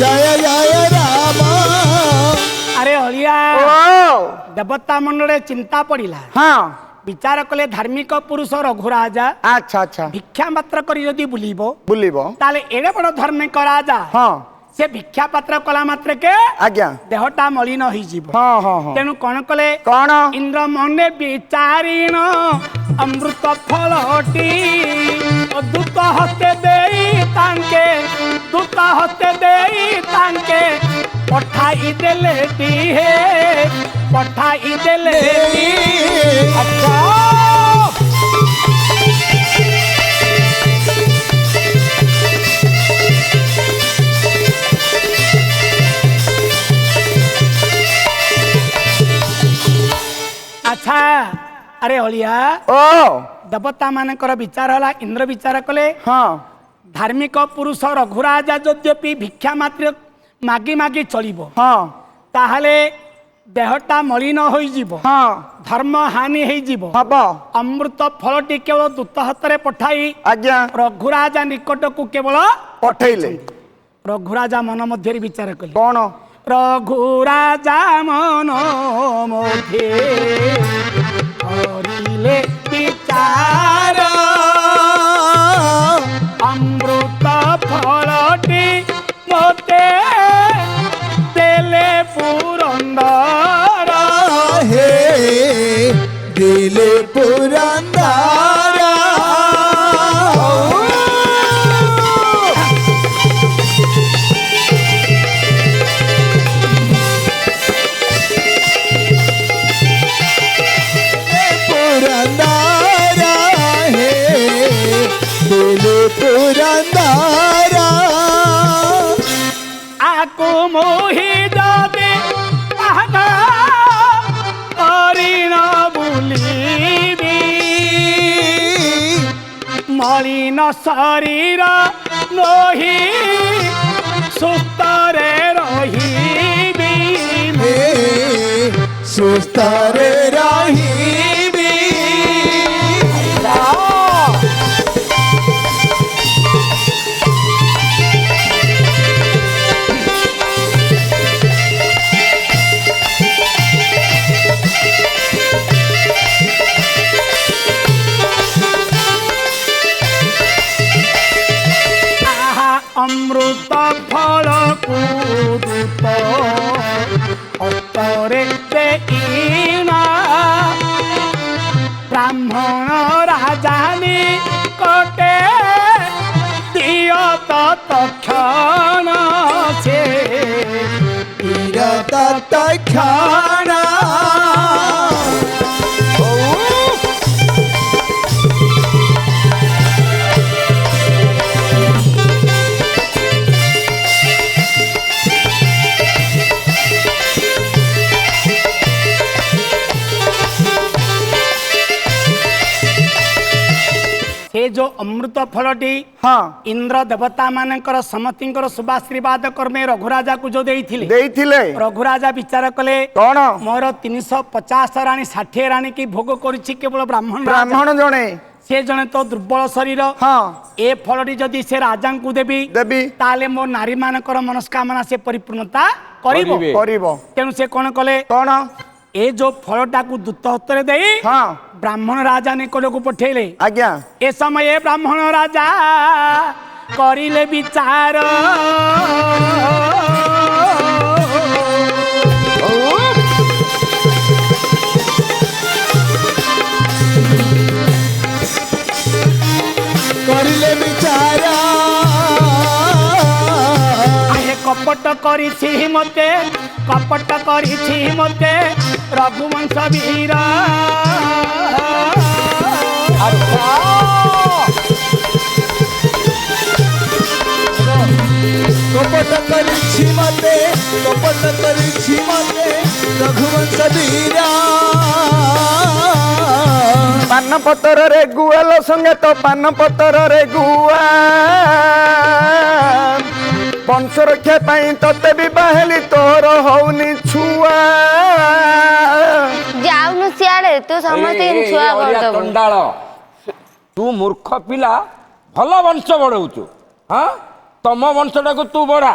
ଜୟ ଜୟ ରାମ। ଆରେ ଅଳିଆ ଓ ଦେବତା ମଣ୍ଡଳରେ ଚିନ୍ତା ପଡ଼ିଲା ହଁ। ବିଚାର କଲେ ଧାର୍ମିକ ପୁରୁଷ ରଘୁରାଜା ଆଚ୍ଛା ଆଚ୍ଛା। ଭିକ୍ଷା ମାତ୍ର କରି ଯଦି ବୁଲିବ ବୁଲିବ। ତାହେଲେ ଏଡ଼େ ବଡ଼ ଧାର୍ମିକ ରାଜା ହଁ। ସେ ଭିକ୍ଷା ପାତ୍ର କଲା ମାତ୍ରକେ ଆଜ୍ଞା। ଦେହଟା ମଳିନ ହେଇଯିବ ହଁ ହଁ ହଁ। ତେଣୁ କଣ କଲେ କଣ? ଇନ୍ଦ୍ର ମନେ ବିଚାରିଣ ଅମୃତ ଫଳଟି ଦୂତ ହସ୍ତେ ଦେଇ ତାଙ୍କେ ଦୂତ ହସ୍ତେ ଦେଇ ତାଙ୍କେ ପଠାଇ ଦେଲେ ଟିହେ ପଠାଇ ଦେଲେ अरे हलिया ओ देवता मानकर विचार होला इंद्र विचार कले हाँ धार्मिक पुरुष रघुराजा यद्यपि भिक्षा मात्र मागी मागी चलिबो हाँ ताहले देहटा मलिन होई जीवो हाँ धर्म हानि होई जीवो हब अमृत फलटी केवल दूत हतरे पठाई आज्ञा रघुराजा निकट को केवल पठेइले रघुराजा मन मध्य विचार कले कौन रघुराजा मन मध्य करिले विचार अमृत फलटी मोते देले पुरंदर हे दिले पुरंदरा पुरंदरा हे दिले पुरंदरा आकु मोहि जाबे आहना करिन बुलिबी मलिन शरीर नही सुस्तरे रहिबी हे सुस्तरे रहिबी आहा अमृत फल कुदुत अतरे देईना ब्राह्मण राजानी कोटे दियो तत्क्षण से तत्क्षणा से जो अमृत फलटी हाँ इंद्र देवता मानकर समतिंकर शुभाशीर्वाद कर्मे रघुराजा को जो देइथिले ଦେଇଥିଲେ रघुराजा विचार कले कौन मोर 350 राणी 60 राणी की भोग करुछि केवल ब्राह्मण राजा। ब्राह्मण जणे से जने तो दुर्बल शरीर हाँ ए फलटी जदि से राजा को देबी देवी ताले मो नारी मानकर मनस्कामना से परिपूर्णता करिबो करिबे। କରିବ तेणु से कौन कले कौन ए जो फलटा को दूत हस्ତରେ देई हाँ ब्राह्मण राजा निकट को पठेले आज्ञा ए समय ब्राह्मण राजा करिले विचार करिले विचारा आहे कपट करिछि मते कपट करिछि मते रघुवंश वीर कपट करिछि मते कपट करिछि मते रघुवंश वीरा ପାନ ପତରରେ ଗୁଆଲ ସଙ୍ଗେ ତ ପାନ ପତରରେ ଗୁଆ ବଂଶ ରକ୍ଷା ପାଇଁ ତତେ ବି ବାହେଲି ତୋର ହଉନି ଛୁଆ ଯାଉନୁ ସିଆଡେ ତୁ ସମସ୍ତେ ଛୁଆ କରିଦବୁ ଚଣ୍ଡାଳ ତୁ ମୂର୍ଖ ପିଲା ଭଲ ବଂଶ ବଢଉଛୁ ହଁ ତମ ବଂଶଟାକୁ ତୁ ବଢା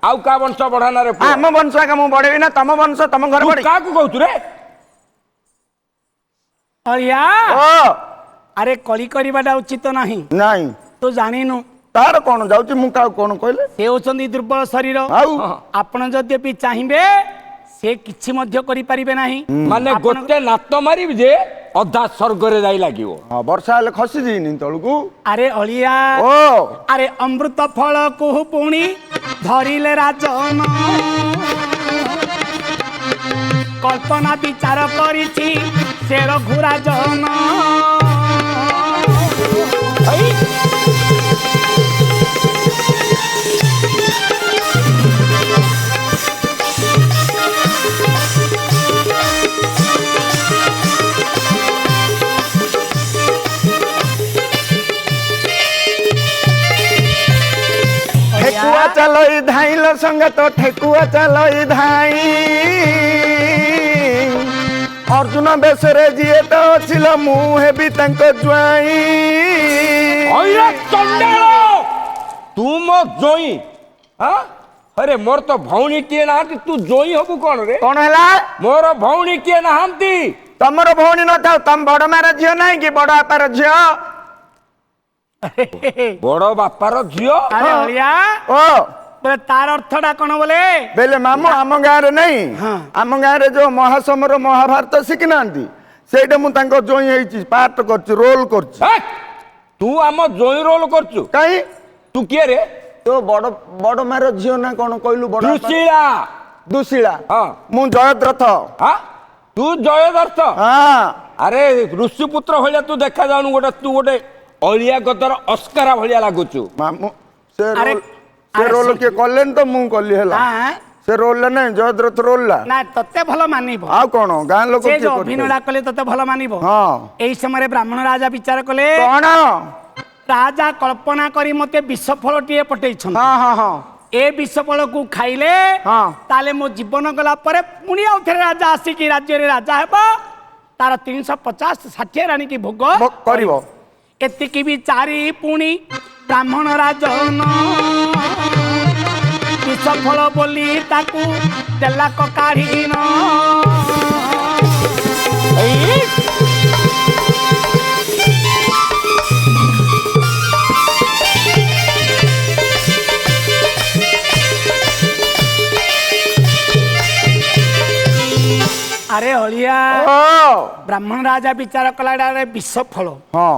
ଆଉ କାହା ବଂଶ ବଢାନା ରେ ପୁଅ? ଆମ ବଂଶ ଆଗ ମୁଁ ବଢେଇବି ନା ତମ ବଂଶ ତମ ଘରେ ତୁ ବଢି କାହାକୁ କହୁଛୁ ରେ अरिया ଓ अरे कली करिबाटा उचित नाही ନାଇଁ तू जानिनु ତାର କଣ ଯାଉଛି ମୁଁ କାହାକୁ କଣ କହିଲେ से होचंदी दुर्बल शरीर ଆଉ आपण यद्यपि चाहिए से किछि मध्य करि परिबे नाही ମାନେ ଆପଣ- ଗୋଟେ ନାତ ମାରିବି ଯେ ଅଧା ସ୍ୱର୍ଗରେ ଯାଇ ଲାଗିବ ହଁ ବର୍ଷା ହେଲେ ଖସିଯିନି ତଳକୁ अरे अलिया ଓ अरे अमृत फल को पुणी धरिले राजन कल्पना विचार करिछि से रघुराजन ଚାଲଇ ଧାଇଲ ସଙ୍ଗତ ଠେକୁଆ ଚାଲଇ ଧାଇ ଅର୍ଜୁନ ବେଶରେ ଯିଏ ତ ছিল ମୁଁ ହେବି ତାଙ୍କ ଜ୍ୱାଇଁ ଅଇରା ଚଣ୍ଡାଳ ତୁ ମୋ ଜୋଇଁ ହଁ अरे मोर तो भौणी किए नाहांती तू जोई हबु कोन रे କଣ ହେଲା मोर भौणी किए नाहांती ତମର ଭଉଣୀ ନଥାଉ ତମ ବଡ ମାର ଝିଅ ନାହିଁ କି ବଡ ବାପାର ଝିଅ बड़ बापार झियो ଆରେ ଅଳିଆ ଓ ବୋଲେ ତାର ଅର୍ଥଟା କଣ ବୋଲେ ବେଲେ ମାମୁ ଆମ ଗାଁରେ ନାହିଁ ହଁ। ଆମ ଗାଁରେ ଯୋଉ ମହାସମର ମହାଭାରତ ଶିଖିନାହାନ୍ତି ସେଇଟା ମୁଁ ତାଙ୍କ ଜୋଇଁ ହେଇଛି ପାଠ କରୁଛି ରୋଲ କରୁଛି हे तू आम जोई रोल करचु କାହିଁ तू किए रे ତୋ ବଡ ବଡ ମାର ଝିଅ ନା କଣ କହିଲୁ ବଡ ବାପା? दुशीला ଦୁଶୀଳା ହଁ। ମୁଁ ଜୟଦ୍ରଥ हाँ तू जयदर्थ ହଁ अरे ऋषिपुत्र भलिया तू देखा जानु गोटे तू गोटे अलिया गदर अस्कारा भलिया लागुचु ମାମୁ ସେ ଆରେ, ରୋଲ ସେ ଆରେ ରୋଲ ସେ- କିଏ କଲେନି ତ ମୁଁ କଲି ହେଲା ହଁ ସେ ରୋଲରେ ନାହିଁ ଜୟଦ୍ରଥ ରୋଲଟା ନା ତତେ ଭଲ ମାନିବ ଆଉ କଣ ଗାଁ ଲୋକ ସେ କିଏ ଯୋଉ କରିବେ? ଅଭିନୟଟା କଲେ ତତେ ଭଲ ମାନିବ ହଁ ଏଇ ସମୟରେ ବ୍ରାହ୍ମଣ ରାଜା ବିଚାର କଲେ କଣ ରାଜା କଳ୍ପନା କରି ମତେ ବିଷ ଫଳଟିଏ ପଠେଇଛନ୍ତି ହଁ ହଁ ହଁ ଏ ବିଷ ଫଳକୁ ଖାଇଲେ ହଁ। ତାହେଲେ ମୋ ଜୀବନ ଗଲା ପରେ ପୁଣି ଆଉ ଥରେ ରାଜା ଆସିକି ରାଜ୍ୟରେ ରାଜା ହେବ ତାର 350-60 ରାଣୀକି ଭୋଗ କରିବ ଏତିକି ବି ଚାରି ପୁଣି ବ୍ରାହ୍ମଣ ରାଜନ ବିଷ ଫଳ ବୋଲି ତାକୁ ଦେଲାକ କାଢ଼ିନ ଆରେ ଅଳିଆ ଓ ବ୍ରାହ୍ମଣ ରାଜା ବିଚାର କଲା ଏଇଟା ବିଷ ଫଳ ହଁ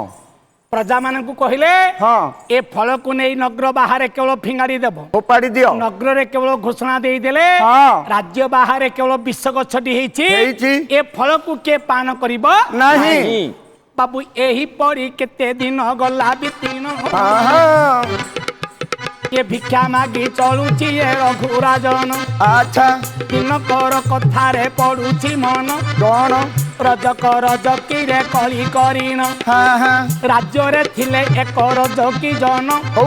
ପ୍ରଜା ମାନଙ୍କୁ କହିଲେ ହଁ ଏ ଫଳକୁ ନେଇ ନଗର ବାହାରେ କେବଳ ଫିଙ୍ଗାଡ଼ି ଦେବ ଫୋପାଡ଼ି ଦିଅ ନଗରରେ କେବଳ ଘୋଷଣା ଦେଇଦେଲେ ହଁ। ରାଜ୍ୟ ବାହାରେ କେବଳ ବିଷ ଗଛଟି ହେଇଛି ହେଇଛି। ଏ ଫଳକୁ କିଏ ପାନ କରିବ ନାହିଁ ବାବୁ ଏହିପରି କେତେ ଦିନ ଗଲା ବିତିନ ହଁ ହଁ କିଏ ଭିକ୍ଷା ମାଗି ଚଳୁଛି ଏ ରଘୁରାଜନ ଆଚ୍ଛା ଦିନକର କଥାରେ ପଡୁଛି ମନ କଣ ରଜକ ରଜକିରେ କଳି କରିଣ ହଁ ହଁ ରାଜ୍ୟରେ ଥିଲେ ଏକ ରଜକି ଜନ ହଉ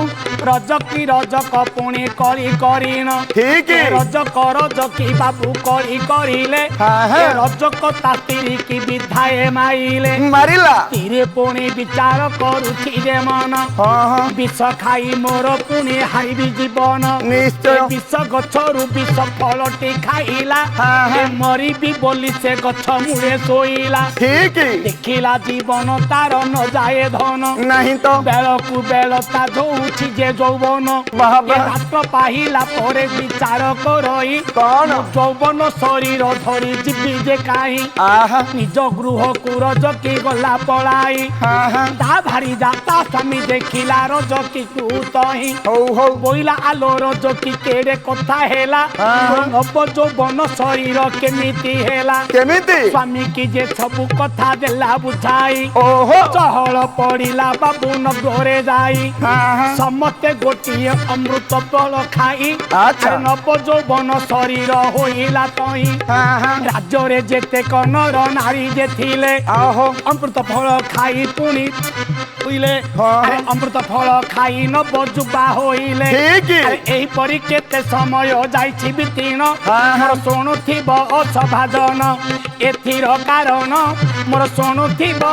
ରଜକି ରଜକ ପୁଣି କଳି କରିଣ ଠିକ। ଏ ରଜକ ରଜକି ବାବୁ କଳି କରିଲେ ହଁ, ହଁ। ଏ ରଜକ ତା ସ୍ତ୍ରୀକି ବିଧାଏ ମାଇଲେ ମାରିଲା ସ୍ତ୍ରୀ ପୁଣି ବିଚାର କରୁଛି ଯେ ମନ ହଁ ହଁ ବିଷ ଖାଇ ମୋର ପୁଣି ହାରିବି ଜୀବନ ନିଶ୍ଚୟ। ଏ ବିଷ ଗଛରୁ ବିଷ ଫଳଟି ଖାଇଲା ହଁ, ହଁ। ଏ ମରିବି ବୋଲି ସେ ଗଛ ମୂଳେ ଶୋଇଲା ଠିକ ଦେଖିଲା ଜୀବନ ତାର ନ ଯାଏ ଧନ ନାହିଁ ତ ବେଳକୁ ବେଳ ତା ଧଉଛି ଯେ ଯୌବନ ବାହା ବାହା। ଏ ରାତ ପାହିଲା ପରେ ବିଚାର କରଇ କଣ? ମୁଁ ଯୌବନ ଶରୀର ଧରି ଯିବି ଯେ କାହିଁ ଆହା ନିଜ ଗୃହକୁ ରଜକି ଗଲା ପଳାଇ ହଁ ହଁ ତା ଭାରି ଯାତା ସ୍ୱାମୀ ଦେଖିଲା ରଜକି ତହିଁ ହଉ ହଉ ବୋଇଲା ଆଲୋ ରଜକି କେଡେ କଥା ହେଲା ହଁ। ନବ ଯୌବନ ଶରୀର କେମିତି ହେଲା କେମିତି ସ୍ୱାମୀ କି ଯେ ସବୁ କଥା ଦେଲା ବୁଝାଇ ଓହୋ ଚହଳ ପଡ଼ିଲା ବାବୁ ନଗରେ ଯାଇ ହଁ ହଁ ସମସ୍ତେ ଗୋଟିଏ ଅମୃତ ଫଳ ଖାଇ ଆଚ୍ଛା। ଆରେ ନବ ଯୌବନ ଶରୀର ହୋଇଲା ତହିଁ ହଁ ହଁ ରାଜ୍ୟରେ ଯେତେ କନର ନାରୀ ଯେ ଥିଲେ ଆହୋ ଅମୃତ ଫଳ ଖାଇ ପୁଣି ହୋଇଲେ ହଁ। ଆରେ ଅମୃତ ଫଳ ଖାଇ ନବ ଯୁବା ହୋଇଲେ ଠିକ। ଆରେ ଏହିପରି କେତେ ସମୟ ଯାଇଛି ବିତୀର୍ଣ୍ଣ ହଁ, ହଁ। ମୋର ଶୁଣୁଥିବ ଅସଭାଜନ ଏଥିର କାରଣ ମୋର ଶୁଣୁଥିବ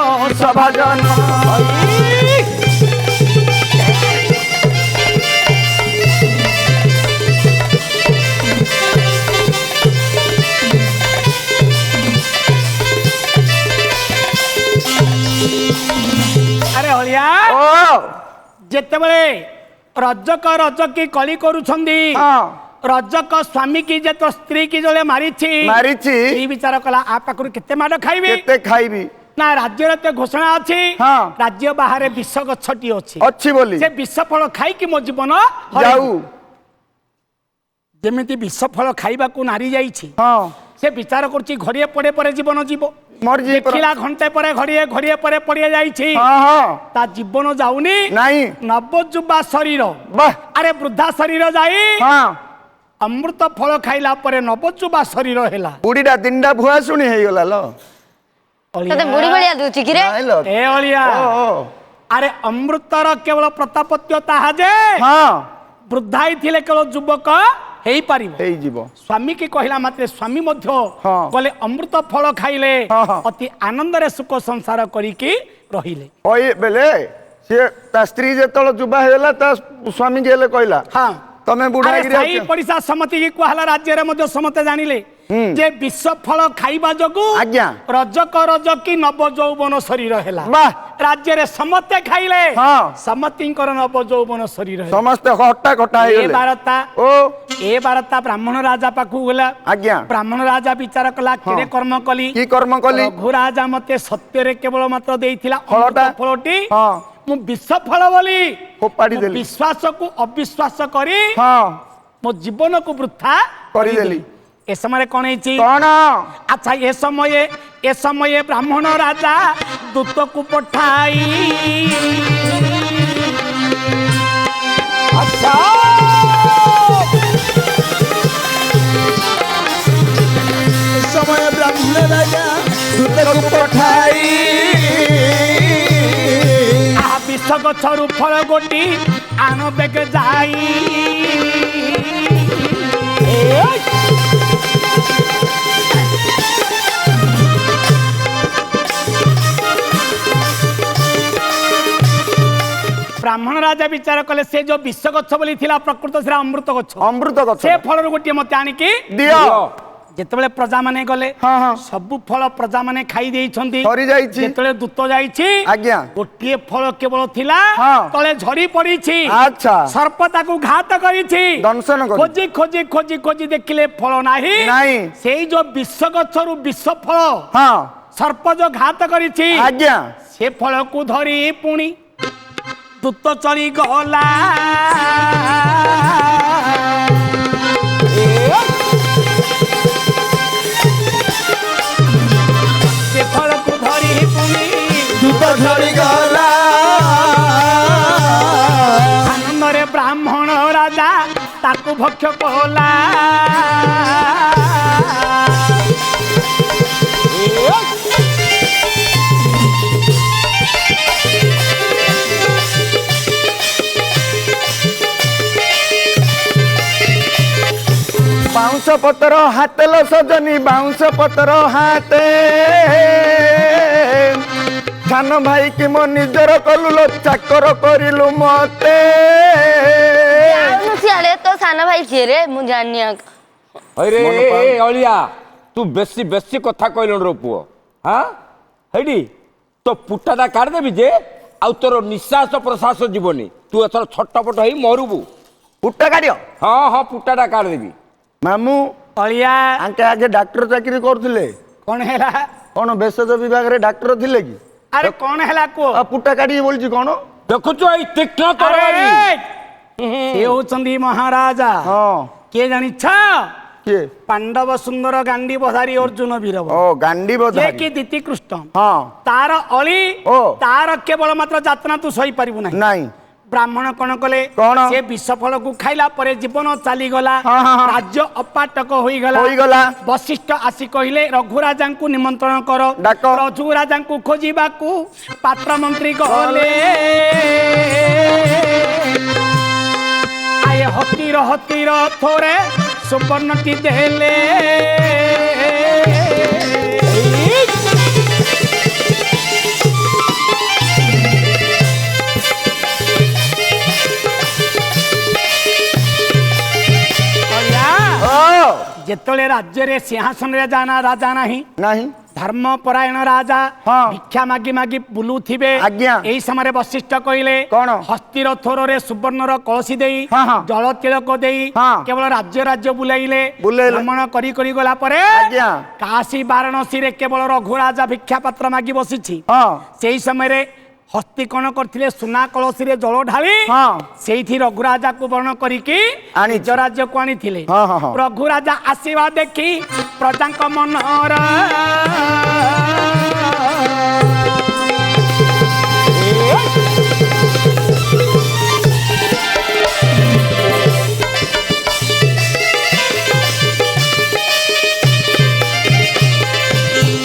ସଭାଜନ ଆରେ ହଳିଆ ଓ ଯେତେବେଳେ ରଜକ ରଜକି କଳି କରୁଛନ୍ତି ହଁ ରଜକ ସ୍ୱାମୀ କି ଯେ ତ ସ୍ତ୍ରୀ କି ଜଣେ ମାରିଛି ମାରିଛି ସ୍ତ୍ରୀ ବିଚାର କଲା ଆ ପାଖରୁ କେତେ ମାଡ଼ ଖାଇବି କେତେ ଖାଇବି ନା ରାଜ୍ୟରେ ତ ଘୋଷଣା ଅଛି ହଁ। ରାଜ୍ୟ ବାହାରେ ବିଷ ଗଛଟି ଅଛି ଅଛି ବୋଲି ସେ ବିଷ ଫଳ ଖାଇକି ମୋ ଜୀବନ ଯାଉ ହରେଇବି। ଯେମିତି ବିଷ ଫଳ ଖାଇବାକୁ ନାରୀ ଯାଇଛି ହଁ ସେ ବିଚାର କରୁଛି ଘଡ଼ିଏ ପରେ ପରେ ଜୀବନ ଯିବ ମରିଯିବି ପରା। ଦେଖିଲା ଘଣ୍ଟେ ପରେ ଘଡ଼ିଏ ଘଡ଼ିଏ ପରେ ପଡ଼ିଆ ଯାଇଛି ହଁ ହଁ ତା ଜୀବନ ଯାଉନି ନାହିଁ ନବଯୁବା ଶରୀର ବାহ ଆରେ ବୃଦ୍ଧା ଶରୀର ଯାଇ ହଁ ଅମୃତ ଫଳ ଖାଇଲା ପରେ ନବଯୁବା ଶରୀର ହେଲା ବୁଢୀଟା ତିନିଟା ଭୁଆ ଶୁଣି ହେଇଗଲା ଲ ତତେ ବୁଢୀ ଭଳିଆ ଦଉଛି କି ରେ ନାଇଁ ଲ। ଏ ଅଳିଆ ଓ, ଓ। ଆରେ ଅମୃତର କେବଳ ପ୍ରତାପତ୍ୟ ତାହା ଯେ ହଁ ବୃଦ୍ଧାଇ ଥିଲେ କେବଳ ଯୁବକ ହେଇପାରିବ। ହେଇଯିବ। ସ୍ୱାମୀ କି କହିଲା ମାତ୍ରେ ସ୍ୱାମୀ ମଧ୍ୟ ହଁ। କହିଲେ ଅମୃତ ଫଳ ଖାଇଲେ ହଁ, ହଁ। ଅତି ଆନନ୍ଦରେ ସୁଖ ସଂସାର କରିକି ରହିଲେ। ବେଲେ ସିଏ ତା ସ୍ତ୍ରୀ ଯେତେବେଳେ ଯୁବା ହେଇଗଲା ତା ସ୍ୱାମୀ କି ହେଲେ କହିଲା ହଁ ତମେ ବୁଢା ଆରେ ହେଇକିରି ସାହି ଅଛ। ପଡିଶା ସମତି କି କୁହାଲା, ରାଜ୍ୟରେ ମଧ୍ୟ ସମସ୍ତେ ଜାଣିଲେ ଯେ ବିଷ ଫଳ ଖାଇବା ଯୋଗୁ ଆଜ୍ଞା। ରଜକ ରଜକି ନବ ଯୌବନ ଶରୀର ହେଲା। ବାଃ। ରାଜ୍ୟରେ ସମସ୍ତେ ଖାଇଲେ, ହଁ। ସମସ୍ତିଙ୍କର ନବ ଯୌବନ ଶରୀର ହେଲା। ସମସ୍ତେ ହଟା ଖଟା ଏ ହେଇଗଲେ। ବାରତା ଓ ଏ ବାରତା ବ୍ରାହ୍ମଣ ରାଜା ପାଖକୁ ଗଲା। ଆଜ୍ଞା। ବ୍ରାହ୍ମଣ ରାଜା ବିଚାର କଲା, କେଡେ କର୍ମ କଲି। କି କର୍ମ କଲି? ରଘୁ ରାଜା ମତେ ସତ୍ୟରେ କେବଳ ମାତ୍ର ଦେଇଥିଲା ଫଳଟା? ଅମୃତ ଫଳଟି। ହଁ। ମୁଁ ବିଷ ଫଳ ବୋଲି ଫୋପାଡ଼ି ମୋ ଦେଲି। ବିଶ୍ୱାସକୁ ଅବିଶ୍ୱାସ କରି ହଁ ମୋ ଜୀବନକୁ ବୃଥା କରିଦେଲି। ଏ ସମୟରେ କଣ ହେଇଛି? କଣ? ଆଚ୍ଛା ଏ ସମୟରେ ବ୍ରାହ୍ମଣ ରାଜା ଦୂତକୁ ପଠାଇ ଆଚ୍ଛା ସମୟ ବ୍ରାହ୍ମଣ ରାଜା ଦୂତକୁ ପଠାଇ ବିଷ ଗଛରୁ ଫଳ ଗୋଟି ଆଣ ବେଗ ଯାଇ ବ୍ରାହ୍ମଣ ରାଜା ବିଚାର କଲେ, ସେ ଯୋଉ ବିଷ ଗଛ ବୋଲି ଥିଲା ପ୍ରକୃତ ସେଟା ଅମୃତ ଗଛ। ଅମୃତ ଗଛ। ସେ ଫଳରୁ ଗୋଟିଏ ମତେ ଆଣିକି ଦିଅ। ଯେତେବେଳେ ପ୍ରଜା ମାନେ ଗଲେ, ହଁ, ହଁ। ସବୁ ଫଳ ପ୍ରଜା ମାନେ ଖାଇ ଦେଇଛନ୍ତି। ସରିଯାଇଛି। ଯେତେବେଳେ ଦୂତ ଯାଇଛି, ଆଜ୍ଞା। ଗୋଟିଏ ଫଳ କେବଳ ଥିଲା, ହଁ। ତଳେ ଝରି ପଡିଛି। ଆଚ୍ଛା। ସର୍ପ ତାକୁ ଘାତ କରିଛି। ଦଂଶନ କରି। ଖୋଜି ଖୋଜି ଖୋଜି ଖୋଜି ଦେଖିଲେ ଫଳ ନାହିଁ। ନାହିଁ। ସେଇ ଯୋଉ ବିଷ ଗଛରୁ ବିଷ ଫଳ ହଁ ସର୍ପ ଯୋଉ ଘାତ କରିଛି, ଆଜ୍ଞା। ସେ ଫଳକୁ ଧରି ପୁଣି ଦୂତ ଚଳି ଗଲା। ସେ ଫଳକୁ ଧରି ପୁଣି ଦୂତ ଝଡ଼ିଗଲା। ଆନନ୍ଦରେ ବ୍ରାହ୍ମଣ ରାଜା ତାକୁ ଭକ୍ଷ କଲା। ବାଉଁଶ ପତ୍ର ହାତେଲ ସଜନି ବାଉଁଶ ପତ୍ର ହାତେ ସାନ ଭାଇ କି ମୋ ନିଜର କଲୁଲୋ ଚାକର କରିଲୁ ମତେ। ସିଆଡେ ତୋ ସାନ ଭାଇ କିଏ ରେ? ମୁଁ ଜାଣିନି ଆଗ। ଅରେ ମନ ପାଉ। ଅଳିଆ ତୁ ବେଶୀ ବେଶୀ କଥା କହିଲୁଣି ର ପୁଅ। ହଁ ହେଇଟି ତୋ ପୁଟାଟା କାଢିଦେବି ଯେ ଆଉ ତୋର ନିଶ୍ୱାସ ପ୍ରଶ୍ୱାସ ଯିବନି। ତୁ ଏଥର ଛଟପଟ ହେଇ ମରୁବୁ। ପୁଟା କାଢିଅ। ହଁ ହଁ ପୁଟାଟା କାଢିଦେବି। ମାମୁଁ ଅଳିଆ ଆଙ୍କେ ଆଗେ ଡାକ୍ତର ଚାକିରି କରୁଥିଲେ। କଣ ହେଲା? କଣ ଭେଷଜ ବିଭାଗରେ ଡାକ୍ତର ଥିଲେ କି? ଆରେ କଣ ହେଲା କୁହ? ଆଉ ପୁଟା କାଢିକି ବୋଲଛି କଣ? ଦେଖୁଛୁ ଏଇ ତୀକ୍ଷ୍ଣ ତରବାରୀ। ସେ ହଉଛନ୍ତି ମହାରାଜା। ହଁ କିଏ ଜାଣିଛ? କିଏ? ପାଣ୍ଡବ ସୁନ୍ଦର ଗାଣ୍ଡି ବଧାରୀ ଅର୍ଜୁନ ବୀରବ, ଓ ଗାଣ୍ଡିବ ଯିଏ କି ଦିତି କୃଷ୍ଣ। ହଁ ତାର ଅଳି ଓ। ତାର କେବଳ ମାତ୍ର ଯାତନା ତୁ ସହିପାରିବୁ ନାହିଁ। ନାଇଁ। ବ୍ରାହ୍ମଣ କଣ କଲେ? କଣ? ସେ ବିଷ ଫଳକୁ ଖାଇଲା ପରେ ଜୀବନ ଚାଲିଗଲା। ହଁ, ହଁ, ହଁ। ରାଜ୍ୟ ଅପାଟକ ହୋଇଗଲା। ବଶିଷ୍ଠ ଆସି କହିଲେ ରଘୁରାଜାଙ୍କୁ ନିମନ୍ତ୍ରଣ କର। ଡାକ। ରଘୁରାଜାଙ୍କୁ ଖୋଜିବାକୁ ପାତ୍ର ମନ୍ତ୍ରୀ ଗଲେ। ଆଏ ହତିର ହତିର ଥରେ ସୁବର୍ଣ୍ଣଟି ଦେଲେ। ଯେତେବେଳେ ରାଜ୍ୟରେ ସିଂହାସନରେ ରାଜା ନାହିଁ, ନାହିଁ ଧର୍ମପରାୟଣ ରାଜା ହଁ। ଭିକ୍ଷା ମାଗି ମାଗି ବୁଲୁଥିବେ। ଆଜ୍ଞା। ଏଇ ସମୟରେ ବଶିଷ୍ଠ କହିଲେ, କଣ? ହସ୍ତିର ଥୋରରେ ସୁବର୍ଣ୍ଣର କଳସୀ ଦେଇ ହଁ, ହଁ। ଜଳ ତିଳକ ଦେଇ ହଁ। କେବଳ ରାଜ୍ୟ ରାଜ୍ୟ ବୁଲେଇଲେ। ବୁଲେଇଲେ। ଭ୍ରମଣ କରି କରି ଗଲା ପରେ ଆଜ୍ଞା। କାଶୀ ବାରାଣସୀରେ କେବଳ ରଘୁରାଜା ଭିକ୍ଷା ପାତ୍ର ମାଗି ବସିଛି। ହଁ ସେଇ ସମୟରେ ହସ୍ତି କଣ କରିଥିଲେ? ସୁନା କଳସୀରେ ଜଳ ଢାଳି ହଁ। ସେଇଠି ରଘୁରାଜାକୁ ବରଣ କରିକି ଆଣିଛି। ନିଜ ରାଜ୍ୟକୁ ଆଣିଥିଲେ। ହଁ, ହଁ, ହଁ। ରଘୁରାଜା ଆସିବା ଦେଖି ପ୍ରଜାଙ୍କ ମନର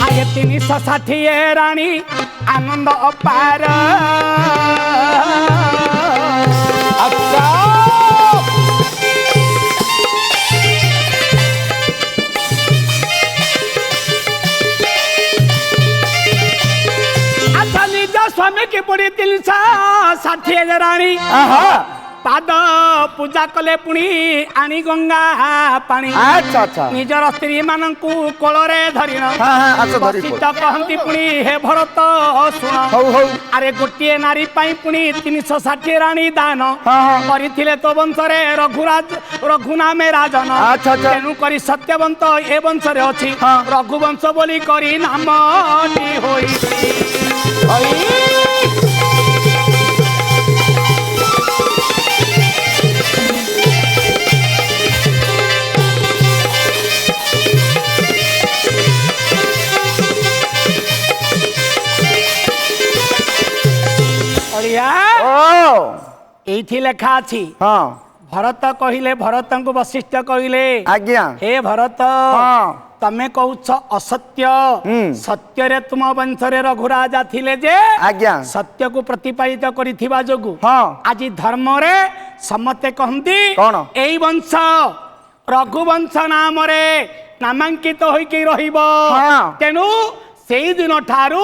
ଆଗେ 360 ରାଣୀ ଆନନ୍ଦ ଅପାର। ଆଚ୍ଛା स्वामी की पुरी 360 राणी आहा पाद पूजा कले पुणी आनी गंगा पानी अच्छा अच्छा निजर स्त्री मानकू कोଳରେ धरिन हाँ हाँ आस धरी बसिष्ठ कहନ୍ତି पुणी हे भरत शुण हौ हौ अरे गोटे नारी पाई पुणी 360 राणी दान हाँ हाँ କରିଥିଲେ ତୋ ବଂଶରେ ରଘୁ ନାମେ ରାଜନ ଆଚ୍ଛା, ଆଚ୍ଛା। ତେଣୁ କରି ସତ୍ୟବନ୍ତ ଏ ବଂଶରେ ଅଛି ହଁ। ରଘୁବଂଶ ବୋଲି କରି ନାମଟି ହୋଇଛି ଓଡ଼ିଆ ओ ଏଇଠି ଲେଖା ଅଛି हाँ ଭରତ କହିଲେ ଭରତଙ୍କୁ ବଶିଷ୍ଠ କହିଲେ आज्ञा हे भरत ହଁ ତମେ କହୁଛ ଅସତ୍ୟ ହୁଁ। ସତ୍ୟରେ ତୁମ ବଂଶରେ ରଘୁରାଜା ଥିଲେ ଯେ ଆଜ୍ଞା ସତ୍ୟକୁ ପ୍ରତିପାଳିତ କରିଥିବା ଯୋଗୁ ହଁ ଆଜି ଧର୍ମରେ ସମସ୍ତେ କହନ୍ତି କଣ? ଏଇ ବଂଶ ରଘୁବଂଶ ନାମରେ ନାମାଙ୍କିତ ହୋଇକି ରହିବ ହଁ। ତେଣୁ ସେଇ ଦିନ ଠାରୁ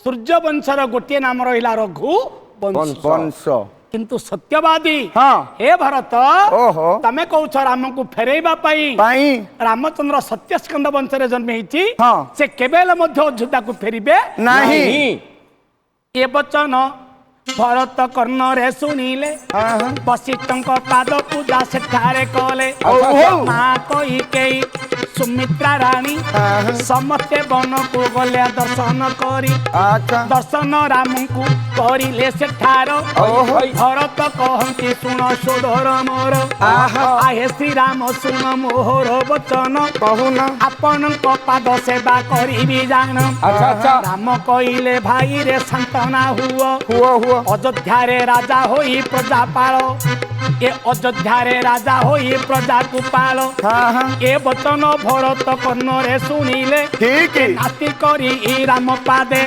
ସୂର୍ଯ୍ୟ ବଂଶର ଗୋଟିଏ ନାମ ରହିଲା ରଘୁ ବଂଶ वंश କିନ୍ତୁ ସତ୍ୟବାଦୀ ହଁ ହେ ଭରତ ଓହୋ ତମେ କହୁଛ ରାମଙ୍କୁ ଫେରେଇବା ପାଇଁ ପାଇଁ ରାମଚନ୍ଦ୍ର ସତ୍ୟସ୍କନ୍ଦ ବଂଶରେ ଜନ୍ମ ହେଇଛି ହଁ। ସେ କେବେ ହେଲେ ମଧ୍ୟ ଅଯୋଧ୍ୟାକୁ ଫେରିବେ ନାହିଁ ଏ ବଚନ ଭରତ କର୍ଣ୍ଣରେ ଶୁଣିଲେ ହଁ ହଁ ବଶିଷ୍ଠଙ୍କ ପାଦ ପୂଜା ସେଠାରେ କଲେ ହଉ, ହଉ। ମା କଇକେଇ ସୁମିତ୍ରା ରାଣୀ ହଁ। ସମସ୍ତେ ବନକୁ ଗଲେ ଦର୍ଶନ କରି अच्छा ଦର୍ଶନ ରାମଙ୍କୁ କରିଲେ ସେଠାର ଓହୋ। ଭରତ କହନ୍ତି ଶୁଣ ସୋଦର ମୋର ଆହା। ଆହେ ଶ୍ରୀରାମ ଶୁଣ ମୋହର ବଚନ कहूना ଆପଣଙ୍କ ପାଦ ସେବା କରିବି ଜାଣ ଆଚ୍ଛା, ଆଚ୍ଛା। ରାମ କହିଲେ ଭାଇରେ ସାନ୍ତନା ହୁଅ हुआ ଅଯୋଧ୍ୟାରେ ରାଜା ହୋଇ ପ୍ରଜା ପାଳ ଏ ଅଯୋଧ୍ୟାରେ ରାଜା ହୋଇ ପ୍ରଜାକୁ ପାଳ हाँ हाँ ଏ ବଚନ ଭରତ କର୍ଣ୍ଣରେ ଶୁଣିଲେ ठीक है ନାସ୍ତି କରି ରାମ ପାଦେ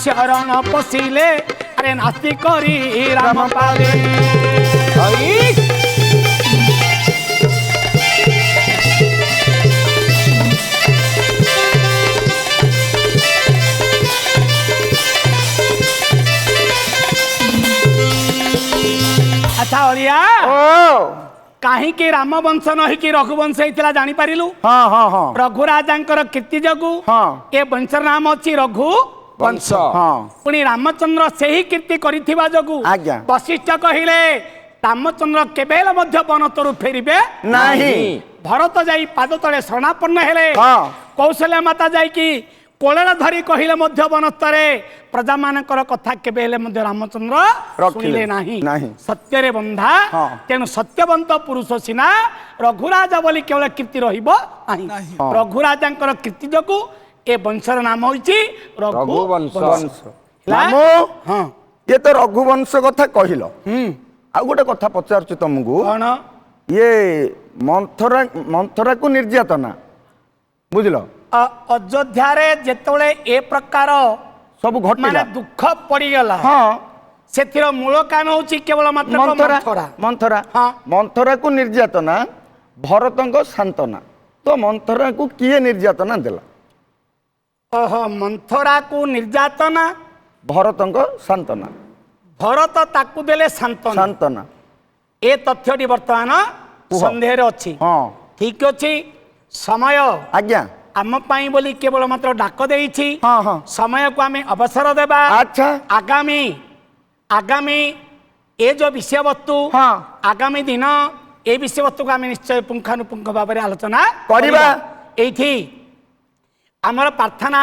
ଶରଣ ପଶିଲେ ଆରେ ନାସ୍ତି କରି ରାମ ପାଦେ ଆଚ୍ଛା ଅଳିଆ ओ କାହିଁକି ରାମ ବଂଶ ନ ହେଇକି ରଘୁବଂଶ ହେଇଥିଲା ଜାଣିପାରିଲୁ हाँ हाँ हाँ ରଘୁରାଜାଙ୍କର କୀର୍ତ୍ତି ଯୋଗୁ ହଁ। ଏ ବଂଶର ନାମ ଅଛି ରଘୁ ବଂଶ हाँ ପୁଣି ରାମଚନ୍ଦ୍ର ସେହି କୀର୍ତ୍ତି କରିଥିବା ଯୋଗୁ ଆଜ୍ଞା। ବଶିଷ୍ଠ କହିଲେ ରାମଚନ୍ଦ୍ର କେବେ ହେଲେ ମଧ୍ୟ ବନତରୁ ଫେରିବେ नहीं ଭରତ ଯାଇ ପାଦ ତଳେ ଶରଣାପନ୍ନ ହେଲେ ହଁ। କୌଶଲ୍ୟା ମାତା ଯାଇକି କୋଳରେ ଧରି କହିଲେ ମଧ୍ୟ ବନସ୍ତରେ ପ୍ରଜାମାନଙ୍କର କଥା କେବେ ହେଲେ ମଧ୍ୟ ରାମଚନ୍ଦ୍ର ରଖିଲେ ଶୁଣିଲେ ନାହିଁ ନାହିଁ। ସତ୍ୟରେ ବନ୍ଧା ହଁ। ତେଣୁ ସତ୍ୟବନ୍ତ ପୁରୁଷ ସିନା ରଘୁରାଜା ବୋଲି କେବଳ କୀର୍ତ୍ତି ରହିବ ନାହିଁ ହଁ। ରଘୁରାଜାଙ୍କର କୀର୍ତ୍ତି ଯୋଗୁ ଏ ବଂଶର ନାମ ହୋଇଛି ରଘୁବଂଶ। वंश ହେଲା? मामू ହଁ ये तो रघुवंश कथा कहल ହୁଁ ଆଉ ଗୋଟେ କଥା ପଚାରୁଛି ତମକୁ କଣ ଇଏ ମନ୍ଥରା କୁ ନିର୍ଯାତନା ବୁଝିଲ ଅଯୋଧ୍ୟାରେ ଯେତେବେଳେ ଏ ପ୍ରକାର ସବୁ ମାନେ ଘଟିଲା ଦୁଃଖ ପଡିଗଲା ହଁ ସେଥିର ମୂଳ କାରଣ ହଉଛି କେବଳ ମାତ୍ର ମନ୍ଥରା ହଁ। ମନ୍ଥରା କୁ ନିର୍ଯାତନା ଭରତଙ୍କ ସାନ୍ତନା ତ ମନ୍ଥରା କୁ କିଏ ନିର୍ଯାତନା ଦେଲା ଓହୋ ମନ୍ଥରାକୁ ନିର୍ଯାତନା ଭରତଙ୍କ ସାନ୍ତନା ଭରତ ତାକୁ ଦେଲେ ସାନ୍ତନା ସାନ୍ତନା ଏ ତଥ୍ୟଟି ବର୍ତ୍ତମାନ କୁହ। ସନ୍ଦେହରେ ଅଛି ହଁ ଠିକ ଅଛି ସମୟ ଆଜ୍ଞା ଆମ ପାଇଁ ବୋଲି କେବଳ ମାତ୍ର ଡାକ ଦେଇଛି ହଁ ହଁ ସମୟକୁ ଆମେ ଅବସର ଦେବା ଆଚ୍ଛା ଆଗାମୀ ଆଗାମୀ ଏ ଯୋଉ ବିଷୟବସ୍ତୁ ହଁ। ଆଗାମୀ ଦିନ ଏ ବିଷୟବସ୍ତୁକୁ ଆମେ ନିଶ୍ଚୟ ପୁଙ୍ଖାନୁପୁଙ୍ଖ ଭାବରେ ଆଲୋଚନା କରିବା। ଏଇଠି ଆମର ପ୍ରାର୍ଥନା